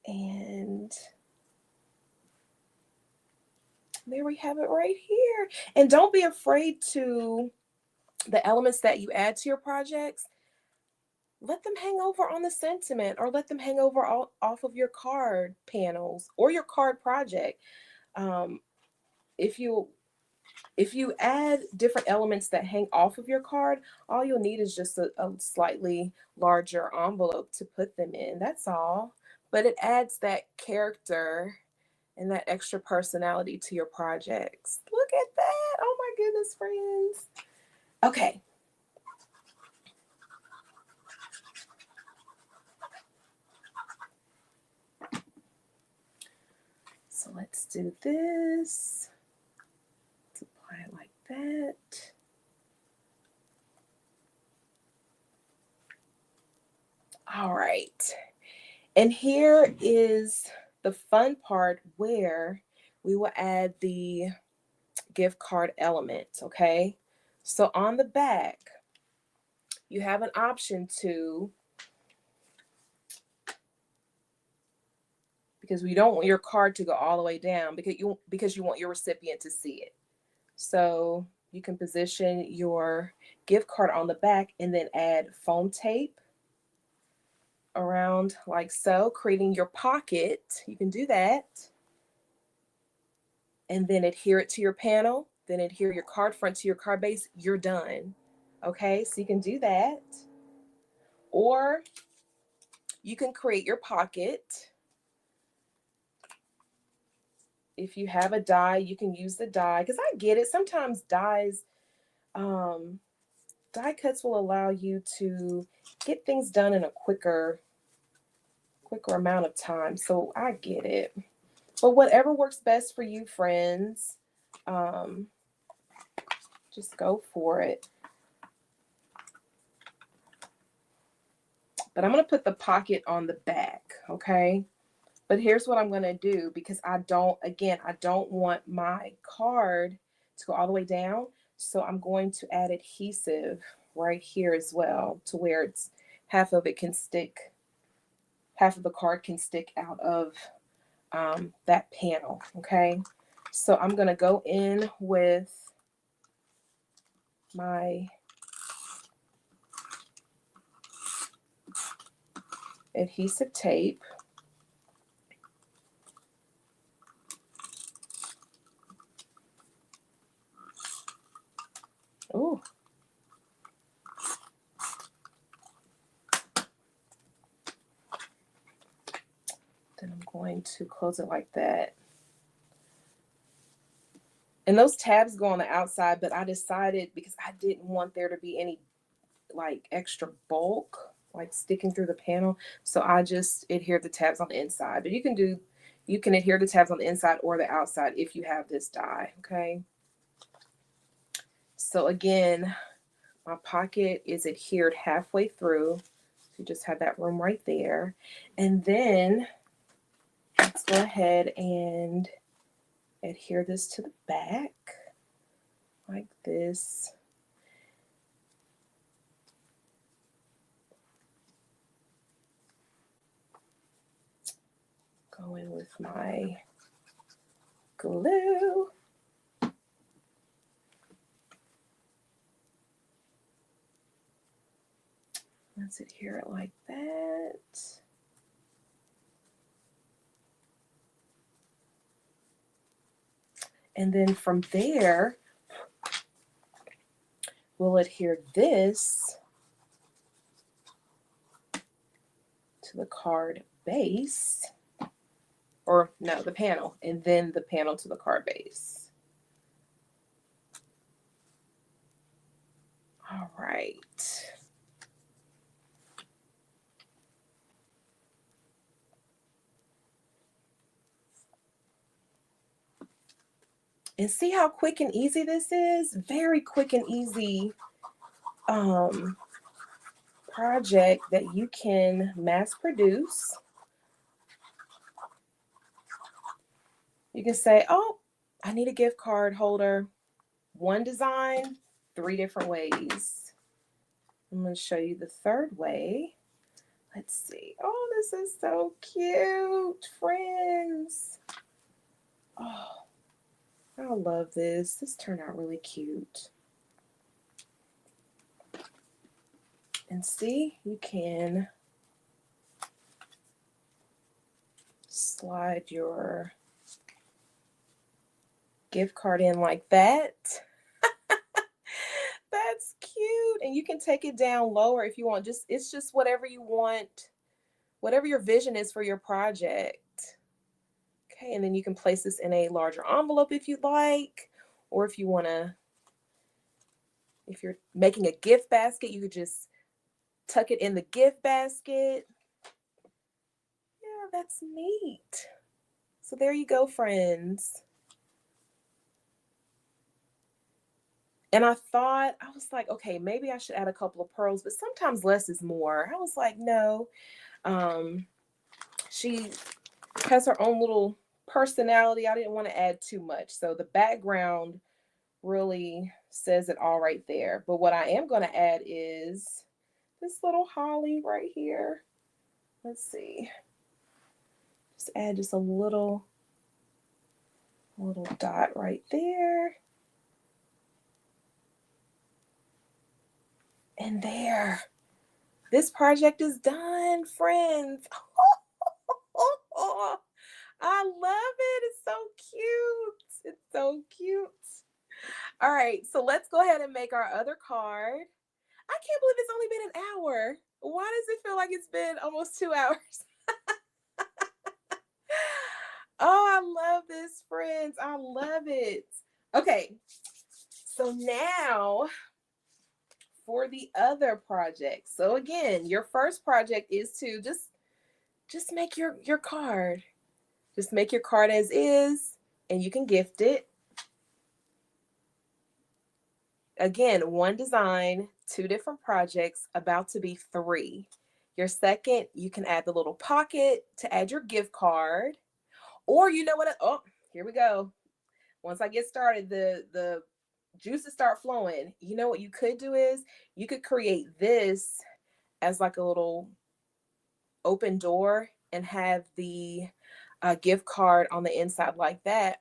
And there we have it right here. And don't be afraid to, the elements that you add to your projects, let them hang over on the sentiment, or let them hang over off of your card panels or your card project. If you add different elements that hang off of your card, all you'll need is just a slightly larger envelope to put them in. That's all. But it adds that character and that extra personality to your projects. Look at that. Oh my goodness, friends. Okay. So let's do this. Let's apply it like that. All right. And here is the fun part where we will add the gift card element, okay? So on the back, you have an option to, because we don't want your card to go all the way down, because you want your recipient to see it. So you can position your gift card on the back and then add foam tape around like so, creating your pocket. You can do that. And then adhere it to your panel, then adhere your card front to your card base. You're done. Okay, so you can do that. Or you can create your pocket. If you have a die, you can use the die, because I get it. Sometimes die cuts will allow you to get things done in a quicker amount of time. So I get it. But whatever works best for you, friends, just go for it. But I'm going to put the pocket on the back, okay? But here's what I'm going to do, because I don't want my card to go all the way down. So I'm going to add adhesive right here as well, to where it's half of it can stick, half of the card can stick out of that panel, okay? So I'm going to go in with my adhesive tape. Ooh. Then I'm going to close it like that. And those tabs go on the outside, but I decided, because I didn't want there to be any like extra bulk like sticking through the panel, so I just adhere the tabs on the inside. But you can adhere the tabs on the inside or the outside if you have this die, okay? So again, my pocket is adhered halfway through. So you just have that room right there. And then let's go ahead and adhere this to the back like this. Go in with my glue. Let's adhere it like that. And then from there, we'll adhere this to the card base, or no, the panel, and then the panel to the card base. All right. And see how quick and easy this is? Very quick and easy project that you can mass produce. You can say, oh, I need a gift card holder. One design, 3 different ways. I'm going to show you the third way. Let's see. Oh, this is so cute, friends. Oh, I love this. This turned out really cute. And see, you can slide your gift card in like that. That's cute. And you can take it down lower if you want. It's just whatever you want, whatever your vision is for your project. Okay, and then you can place this in a larger envelope if you'd like, or if you want to, if you're making a gift basket, you could just tuck it in the gift basket. Yeah, that's neat. So there you go, friends. And I was like, okay, maybe I should add a couple of pearls, but sometimes less is more. I was like, no. She has her own little personality. I didn't want to add too much. So the background really says it all right there. But what I am going to add is this little holly right here. Let's see. Just add just a little dot right there. And there. This project is done, friends. I love it. It's so cute. It's so cute. All right, so let's go ahead and make our other card. I can't believe it's only been an hour. Why does it feel like it's been almost 2 hours? Oh, I love this, friends. I love it. Okay, so now for the other project. So again, your first project is to just make your card. Just make your card as is, and you can gift it. Again, 1 design, 2 different projects, about to be 3. Your second, you can add the little pocket to add your gift card. Or you know what? Oh, here we go. Once I get started, the juices start flowing. You know what you could do is you could create this as like a little open door and have the gift card on the inside like that.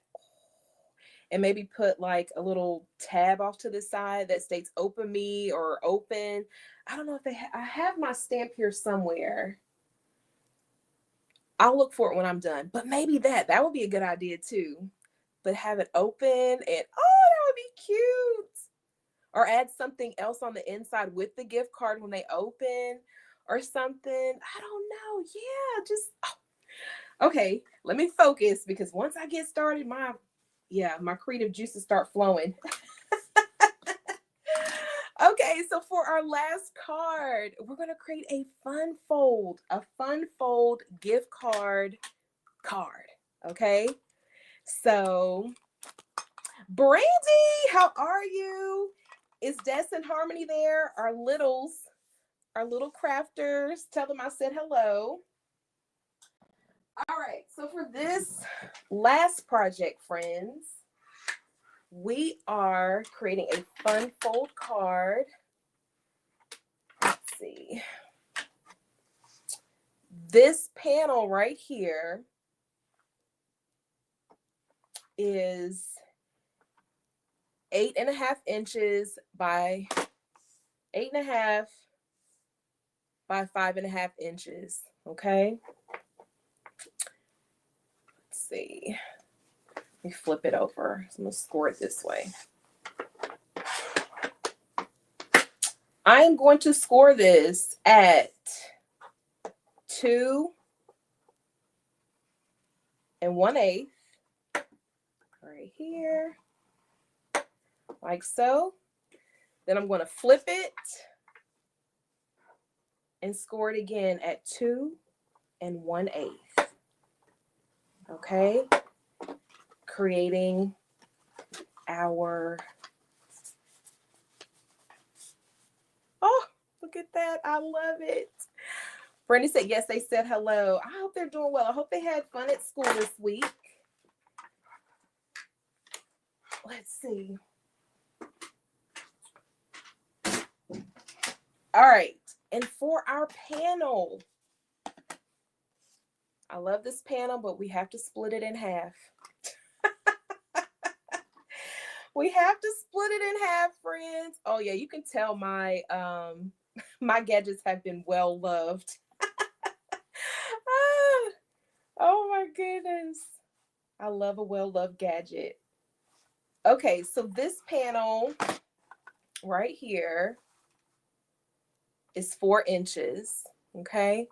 And maybe put like a little tab off to the side that states open me or open. I don't know if they I have my stamp here somewhere. I'll look for it when I'm done, but maybe that would be a good idea too. But have it open and oh, that would be cute. Or add something else on the inside with the gift card when they open or something. I don't know. Yeah, just okay, let me focus because once I get started, my creative juices start flowing. Okay, so for our last card, we're going to create a fun fold gift card. Okay, so Brandy, how are you? Is Des and Harmony there? Our little crafters. Tell them I said hello. All right, so for this last project, friends, we are creating a fun fold card. Let's see. This panel right here is 8.5 inches by 8.5 by 5.5 inches. Okay. Let's see. Let me flip it over. So I'm gonna score it this way. I'm going to score this at 2 1/8 right here, like so. Then I'm going to flip it and score it again at 2 1/8. Okay, creating our, oh, look at that. I love it. Brandy said, yes, they said hello. I hope they're doing well. I hope they had fun at school this week. Let's see. All right. And for our panel, I love this panel, but we have to split it in half. We have to split it in half, friends. Oh yeah, you can tell my my gadgets have been well loved. Oh my goodness. I love a well-loved gadget. Okay, so this panel right here is 4 inches. Okay.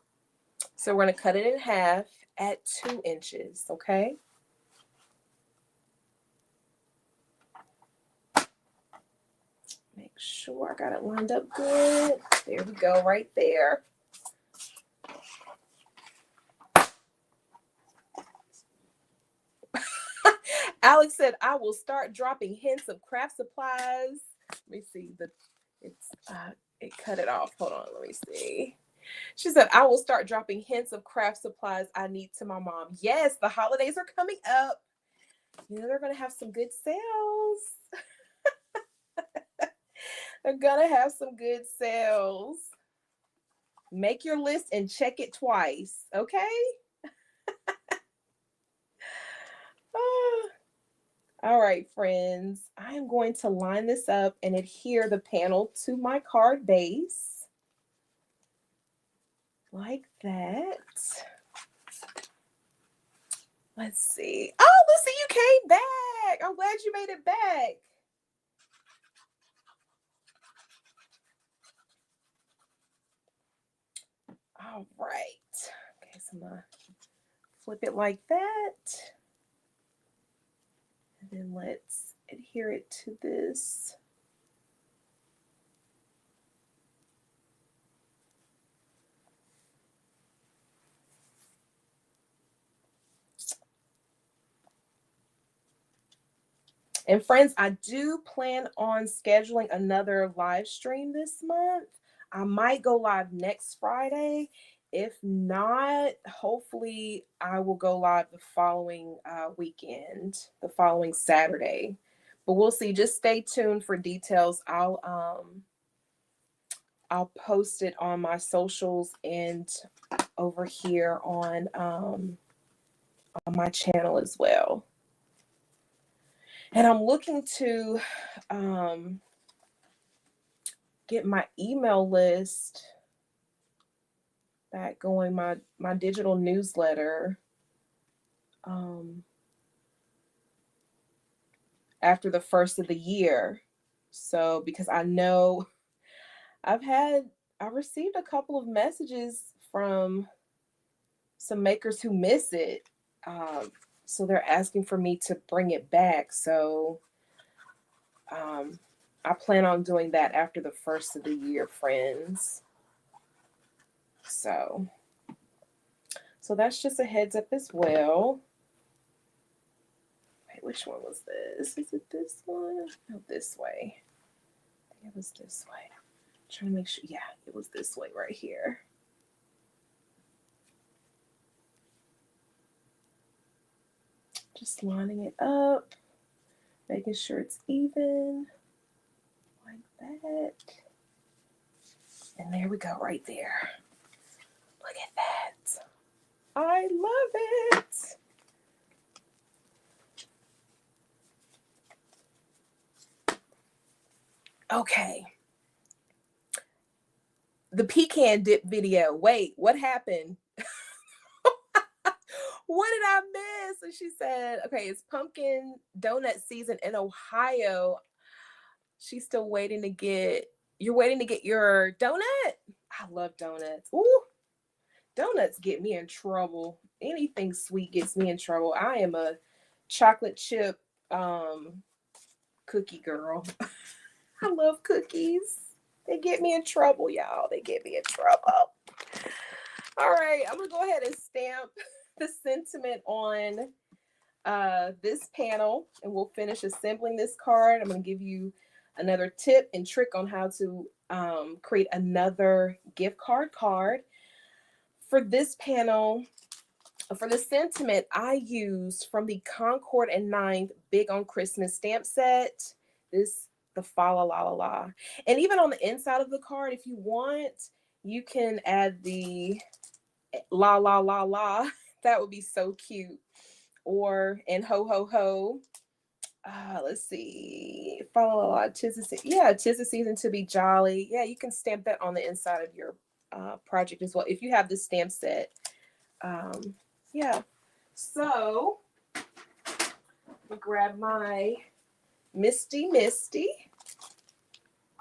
So we're going to cut it in half at 2 inches. Okay. Make sure I got it lined up good. There we go, right there. Alex said, I will start dropping hints of craft supplies. Let me see. It cut it off. Hold on. Let me see. She said, I will start dropping hints of craft supplies I need to my mom. Yes, the holidays are coming up. You know, they're going to have some good sales. They're going to have some good sales. Make your list and check it twice. Okay. All right, friends, I am going to line this up and adhere the panel to my card base like that. Let's see. Oh, Lucy, you came back. I'm glad you made it back. All right. Okay, so I'm going to flip it like that. And then let's adhere it to this. And friends, I do plan on scheduling another live stream this month. I might go live next Friday. If not, hopefully I will go live the following weekend, the following Saturday. But we'll see. Just stay tuned for details. I'll post it on my socials and over here on my channel as well. And I'm looking to get my email list back going, my digital newsletter after the first of the year. So because I know I received a couple of messages from some makers who miss it. So they're asking for me to bring it back. So I plan on doing that after the first of the year, friends. So that's just a heads up as well. Wait, which one was this? Is it this one? No, this way. I think it was this way. I'm trying to make sure. Yeah, it was this way right here. Just lining it up, making sure it's even, like that. And there we go, right there. Look at that. I love it. Okay. The pecan dip video. Wait, what happened? What did I miss? And she said, okay, it's pumpkin donut season in Ohio. She's still waiting to get, you're waiting to get your donut? I love donuts. Ooh, donuts get me in trouble. Anything sweet gets me in trouble. I am a chocolate chip cookie girl. I love cookies. They get me in trouble, y'all. They get me in trouble. All right, I'm going to go ahead and stamp the sentiment on this panel, and we'll finish assembling this card. I'm going to give you another tip and trick on how to create another gift card. For this panel, for the sentiment, I used from the Concord and 9th Big on Christmas stamp set, the fa la la la la. And even on the inside of the card, if you want, you can add the la la la la. That would be so cute. Or, and ho ho ho. Let's see. Fa la la la. 'Tis the season. Yeah, 'tis the season to be jolly. Yeah, you can stamp that on the inside of your project as well if you have this stamp set. Yeah. So I'll grab my Misty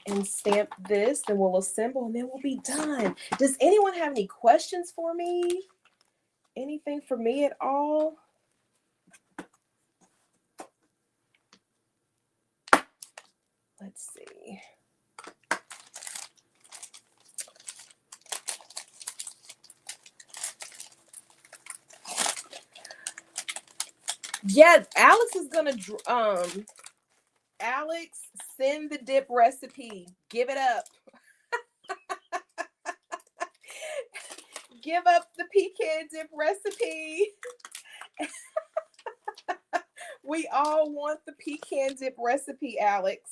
and stamp this, then we'll assemble, and then we'll be done. Does anyone have any questions for me? Anything for me at all? Let's see. Yeah, Alex is gonna Alex, send the dip recipe. Give it up. Give up the pecan dip recipe. We all want the pecan dip recipe, Alex.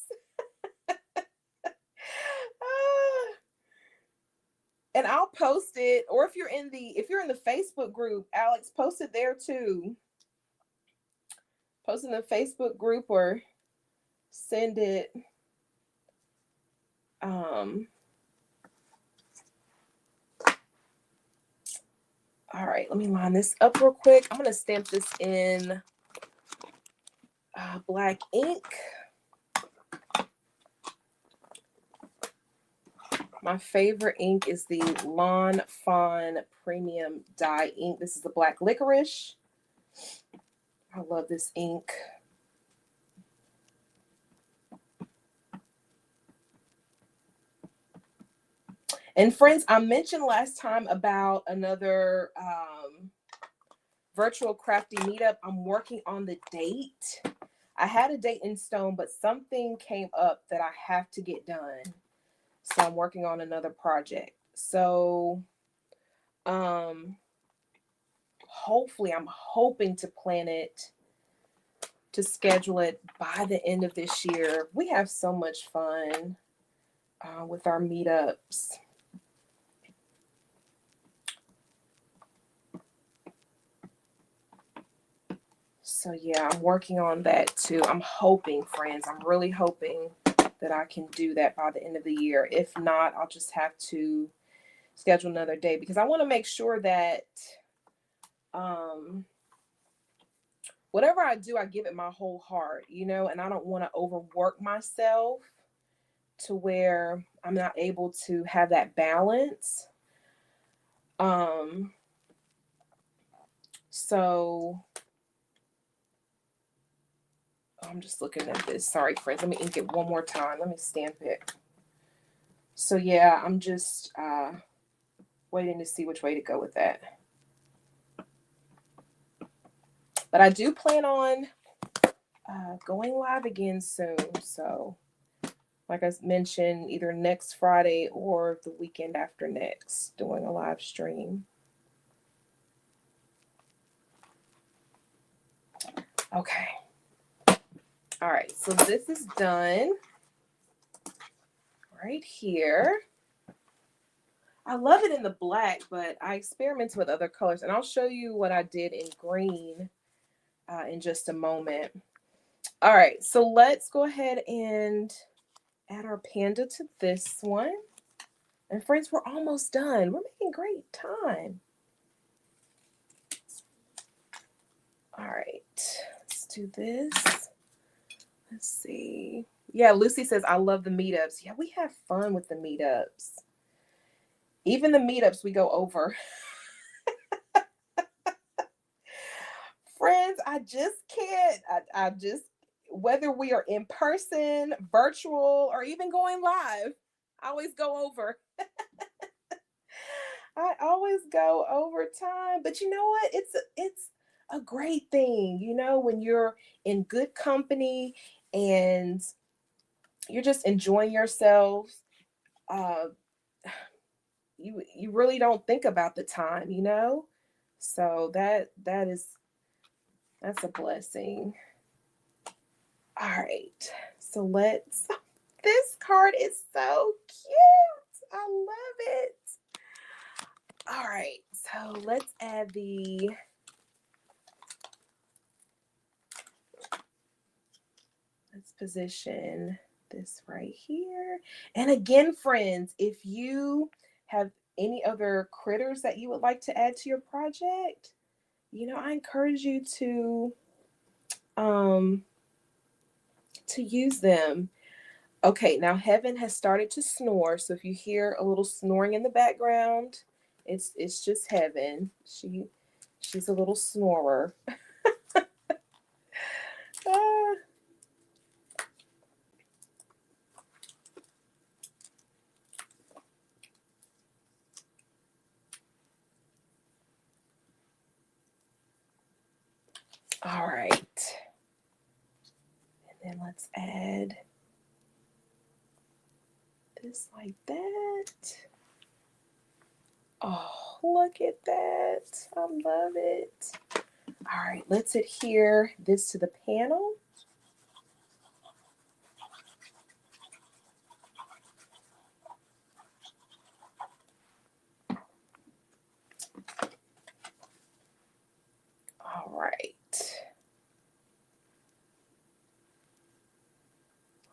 And I'll post it, or if you're in the Facebook group, Alex, post it there too. Post in the Facebook group or send it. All right, let me line this up real quick. I'm gonna stamp this in black ink. My favorite ink is the Lawn Fawn Premium Dye ink. This is the black licorice. I love this ink. And friends, I mentioned last time about another virtual crafty meetup. I'm working on the date. I had a date in stone, but something came up that I have to get done. So I'm working on another project. So hopefully, I'm hoping to plan it, to schedule it by the end of this year. We have so much fun with our meetups. So yeah, I'm working on that too. I'm hoping, friends, I'm really hoping that I can do that by the end of the year. If not, I'll just have to schedule another day, because I want to make sure that whatever I do, I give it my whole heart, you know, and I don't want to overwork myself to where I'm not able to have that balance. So I'm just looking at this. Sorry, friends. Let me ink it one more time. Let me stamp it. So yeah, I'm just waiting to see which way to go with that. But I do plan on going live again soon. So like I mentioned, either next Friday or the weekend after next, doing a live stream. Okay. All right. So this is done right here. I love it in the black, but I experimented with other colors, and I'll show you what I did in green in just a moment. All right, so let's go ahead and add our panda to this one. And friends, we're almost done. We're making great time. All right, let's do this. Let's see. Yeah, Lucy says, I love the meetups. Yeah, we have fun with the meetups. Even the meetups we go over. Friends, I just can't. I just, whether we are in person, virtual, or even going live, I always go over. I always go over time. But you know what? It's a great thing, you know, when you're in good company and you're just enjoying yourself. You really don't think about the time, you know? So that's a blessing. All right. So this card is so cute. I love it. All right. So let's add let's position this right here. And again, friends, if you have any other critters that you would like to add to your project, you know, I encourage you to use them. Okay, now Heaven has started to snore, so if you hear a little snoring in the background, it's just Heaven. She's a little snorer. Ah. All right. And then let's add this like that. Oh, look at that. I love it. All right, let's adhere this to the panel. All right.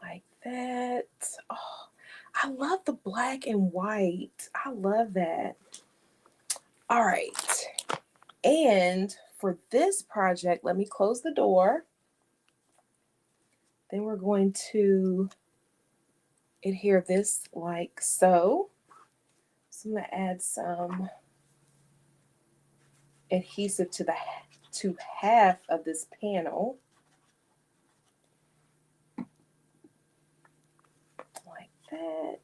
Like that. Oh, I love the black and white. I love that. All right. And for this project, let me close the door. Then we're going to adhere this like so. So I'm going to add some adhesive to half of this panel. Like that.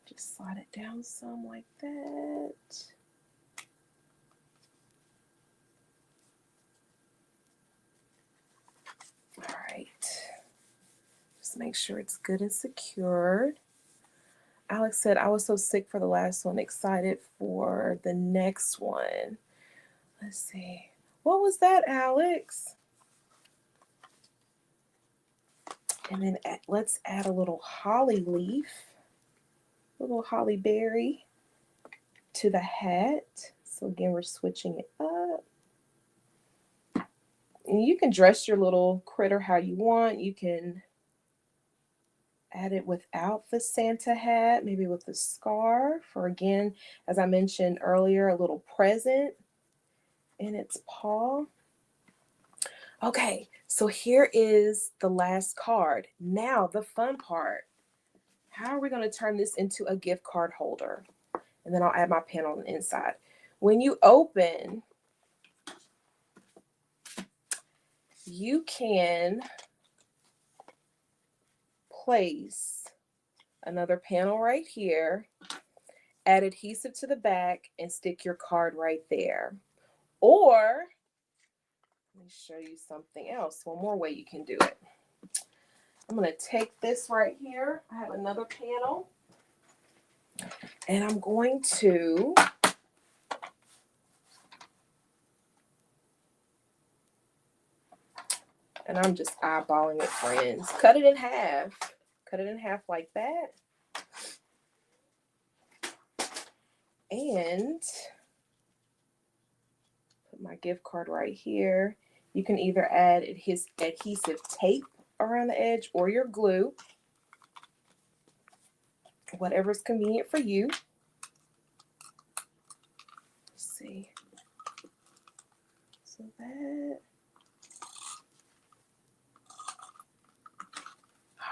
Just slide it down some like that. make sure it's good and secured. Alex said, I was so sick for the last one, excited for the next one. Let's see. What was that, Alex? And then let's add a little holly leaf, a little holly berry to the hat. So again, we're switching it up. And you can dress your little critter how you want. You can add it without the Santa hat, maybe with the scarf, or again, as I mentioned earlier, a little present in its paw. Okay, so here is the last card. Now the fun part. How are we going to turn this into a gift card holder? And then I'll add my pen on the inside. When you open, you can place another panel right here, add adhesive to the back, and stick your card right there. Or, let me show you something else. One more way you can do it. I'm going to take this right here. I have another panel. And I'm going to and I'm just eyeballing it, friends. Cut it in half. Cut it in half like that. And put my gift card right here. You can either add adhesive tape around the edge or your glue. Whatever's convenient for you. Let's see. So that.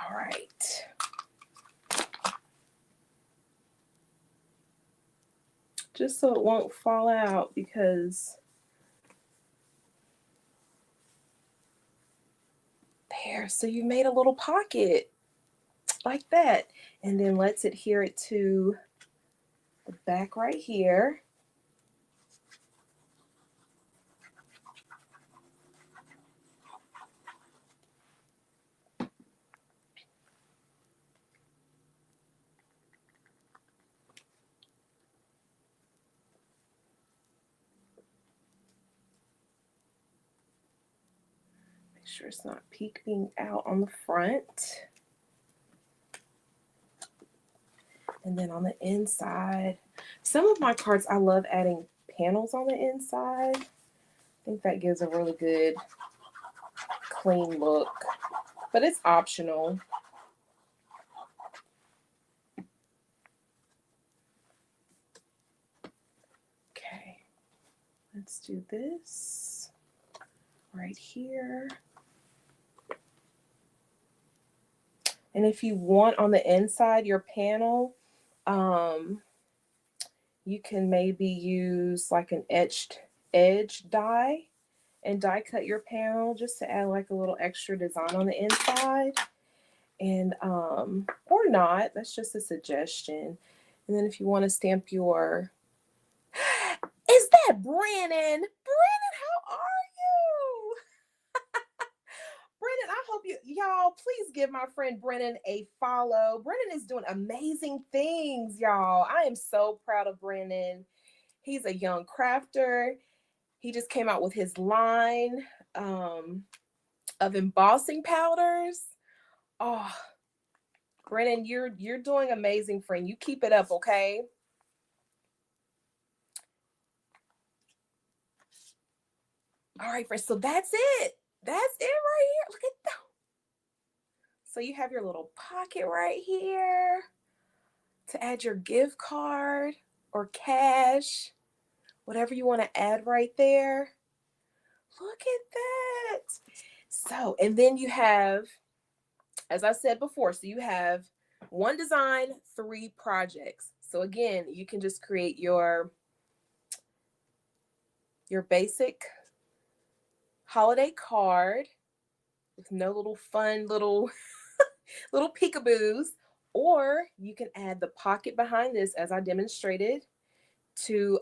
All right. Just so it won't fall out, because there, so you made a little pocket like that, and then let's adhere it to the back right here. Make sure it's not peeking out on the front. And then on the inside, some of my cards, I love adding panels on the inside. I think that gives a really good, clean look, but it's optional. Okay, let's do this right here. And if you want on the inside your panel, you can maybe use like an etched edge die and die cut your panel just to add like a little extra design on the inside. And or not, that's just a suggestion. And then if you want to stamp your is that Brennan? Brennan, how are you? Brennan, I hope y'all please give my friend Brennan a follow. Brennan is doing amazing things, y'all. I am so proud of Brennan. He's a young crafter. He just came out with his line of embossing powders. Oh, Brennan, you're doing amazing, friend. You keep it up, okay? All right, friends. So that's it. That's it right here. Look at that. So you have your little pocket right here to add your gift card or cash, whatever you want to add right there. Look at that. So, and then you have, as I said before, so you have one design, 3 projects. So again, you can just create your basic holiday card with no little fun little peekaboos, or you can add the pocket behind this as I demonstrated to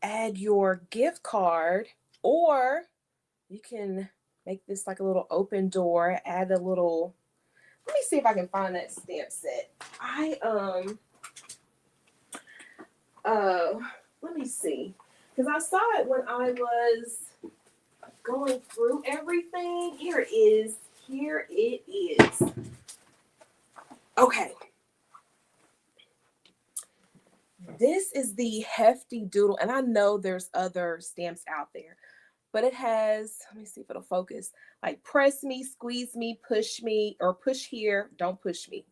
add your gift card, or you can make this like a little open door, add a little, let me see if I can find that stamp set. Let me see. Because I saw it when I was going through everything. Here it is. Here it is. Okay. This is the Hefty Doodle, and I know there's other stamps out there, but it has, let me see if it'll focus, like press me, squeeze me, or push here, don't push me.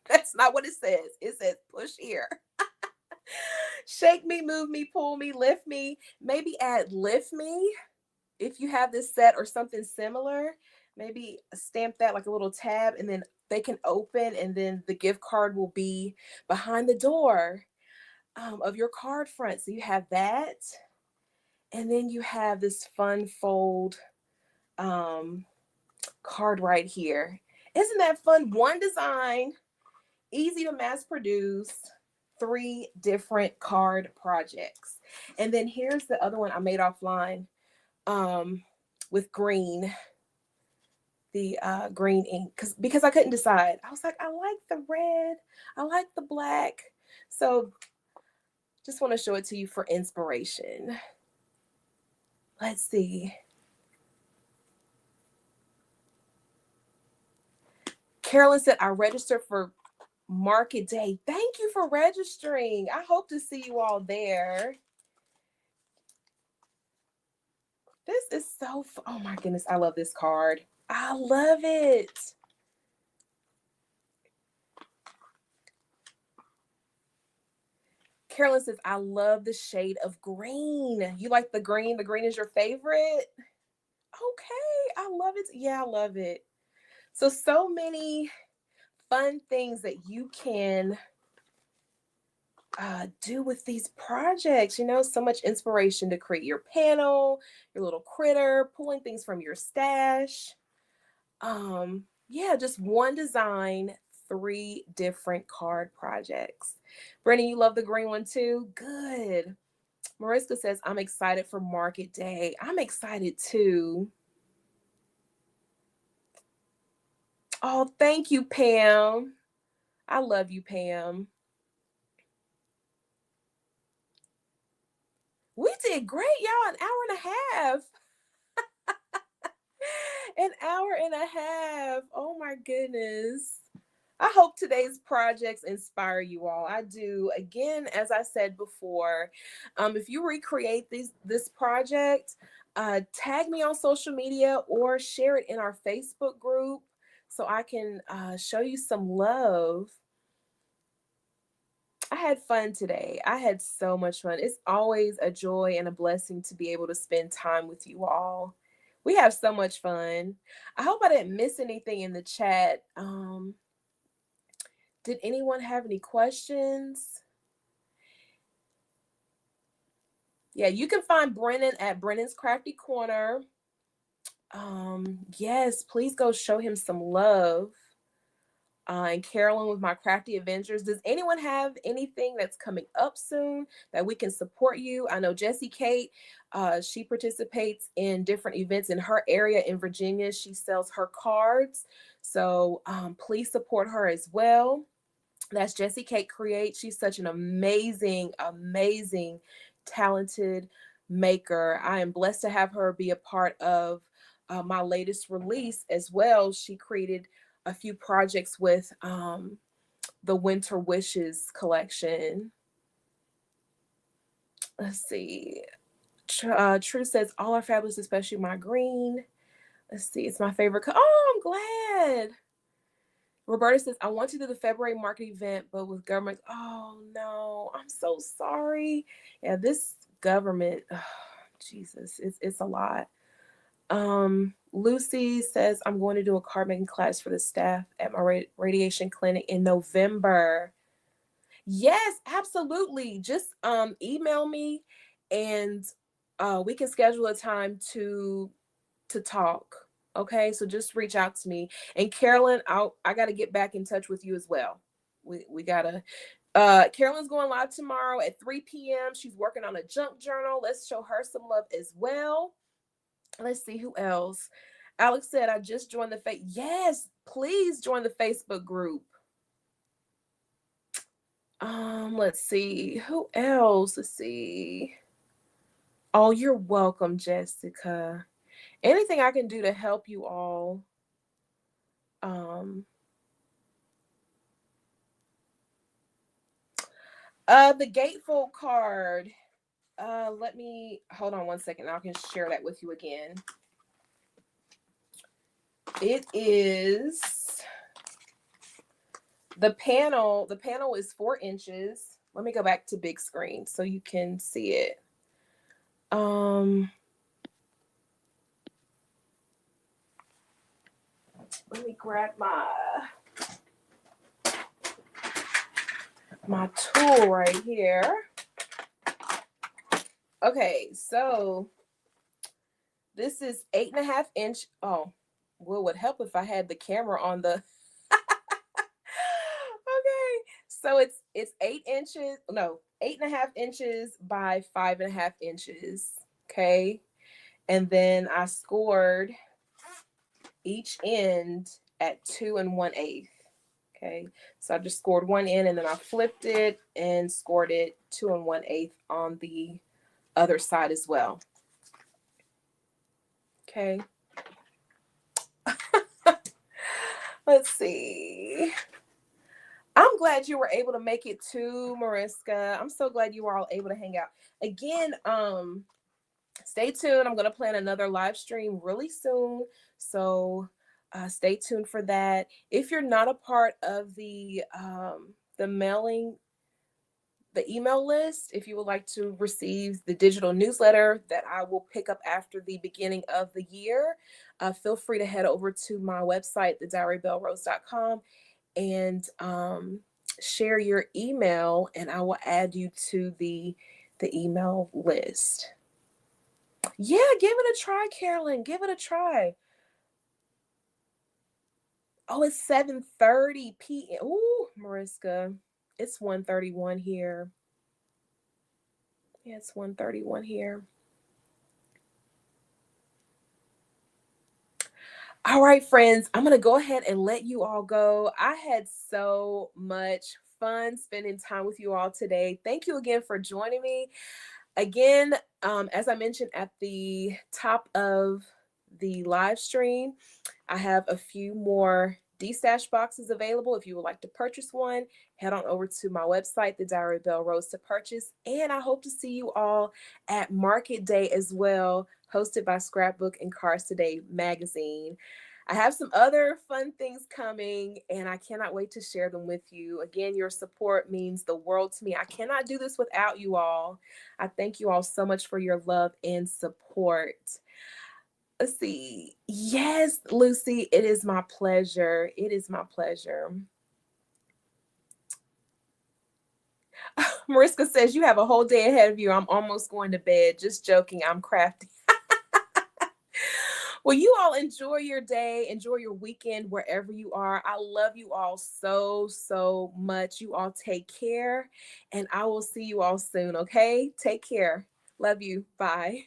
That's not what it says. It says push here. Shake me, move me, pull me, lift me. Maybe add lift me if you have this set or something similar. Maybe stamp that like a little tab, and then they can open, and then the gift card will be behind the door of your card front. So you have that, and then you have this fun fold card right here. Isn't that fun? One design, easy to mass produce, 3 different card projects. And then here's the other one I made offline with green, the green ink, because I couldn't decide. I was like, I like the red, I like the black. So just want to show it to you for inspiration. Let's see. Carolyn said, I registered for Market Day. Thank you for registering. I hope to see you all there. This is so oh my goodness, I love this card. I love it. Carolyn says, I love the shade of green. You like the green? The green is your favorite? Okay, I love it. Yeah, I love it. So many fun things that you can do with these projects. You know, so much inspiration to create your panel, your little critter, pulling things from your stash. Yeah, just one design, 3 different card projects. Brittany, you love the green one too? Good. Mariska says, I'm excited for Market Day. I'm excited too. Oh, thank you, Pam. I love you, Pam. We did great, y'all. An hour and a half. An hour and a half. Oh my goodness. I hope today's projects inspire you all. I do. Again, as I said before, if you recreate this project, tag me on social media or share it in our Facebook group so I can show you some love. I had fun today. I had so much fun. It's always a joy and a blessing to be able to spend time with you all. We have so much fun. I hope I didn't miss anything in the chat. Did anyone have any questions? Yeah, you can find Brennan at Brennan's Crafty Corner. Yes, please go show him some love. And Carolyn with My Crafty Adventures. Does anyone have anything that's coming up soon that we can support you? I know Jessie Kate, she participates in different events in her area in Virginia. She sells her cards. So please support her as well. That's Jessie Kate Create. She's such an amazing, amazing, talented maker. I am blessed to have her be a part of my latest release as well. She created a few projects with the Winter Wishes collection. Let's see. True says, all are fabulous, especially my green. Let's see. It's my favorite. Oh, I'm glad. Roberta says, I want to do the February market event, but with government. Oh, no. I'm so sorry. Yeah, this government. Oh, Jesus. It's a lot. Lucy says, I'm going to do a card making class for the staff at my radiation clinic in November. Yes, absolutely. Just email me and we can schedule a time to talk. Okay, so just reach out to me. And Carolyn, I got to get back in touch with you as well. We gotta. Carolyn's going live tomorrow at 3 p.m. She's working on a junk journal. Let's show her some love as well. Let's see who else. Alex said, I just joined the Yes, please join the Facebook group. Let's see who else. Let's see. Oh, you're welcome, Jessica. Anything I can do to help you all. The gatefold card. Let me hold on one second. I can share that with you again. It is the panel. The panel is 4 inches. Let me go back to big screen so you can see it. Let me grab my tool right here. Okay, so this is 8.5 inch. Oh, what would help if I had the camera on the. Okay, so it's 8 inches. No, 8.5 inches by 5.5 inches. Okay, and then I scored each end at 2 1/8. Okay, so I just scored one end and then I flipped it and scored it 2 1/8 on the other side as well. Okay. Let's see. I'm glad you were able to make it too, Mariska. I'm so glad you were all able to hang out. Again, stay tuned. I'm going to plan another live stream really soon. So stay tuned for that. If you're not a part of the mailing, the email list, if you would like to receive the digital newsletter that I will pick up after the beginning of the year, feel free to head over to my website, thediarybellrose.com, and share your email, and I will add you to the email list. Yeah, give it a try, Carolyn. Give it a try. Oh, it's 7:30 p.m. Ooh, Mariska, it's 1:31 here. Yeah, it's 1:31 here. All right, friends, I'm going to go ahead and let you all go. I had so much fun spending time with you all today. Thank you again for joining me. Again, as I mentioned at the top of the live stream, I have a few more D-stash boxes available. If you would like to purchase one, head on over to my website, The Diary Bell Rose, to purchase. And I hope to see you all at Market Day as well, hosted by Scrapbook and Cards Today magazine. I have some other fun things coming, and I cannot wait to share them with you. Again, your support means the world to me. I cannot do this without you all. I thank you all so much for your love and support. Let's see. Yes, Lucy, it is my pleasure. It is my pleasure. Mariska says, you have a whole day ahead of you. I'm almost going to bed. Just joking. I'm crafty. Well, you all enjoy your day. Enjoy your weekend wherever you are. I love you all so, so much. You all take care, and I will see you all soon, okay? Take care. Love you. Bye.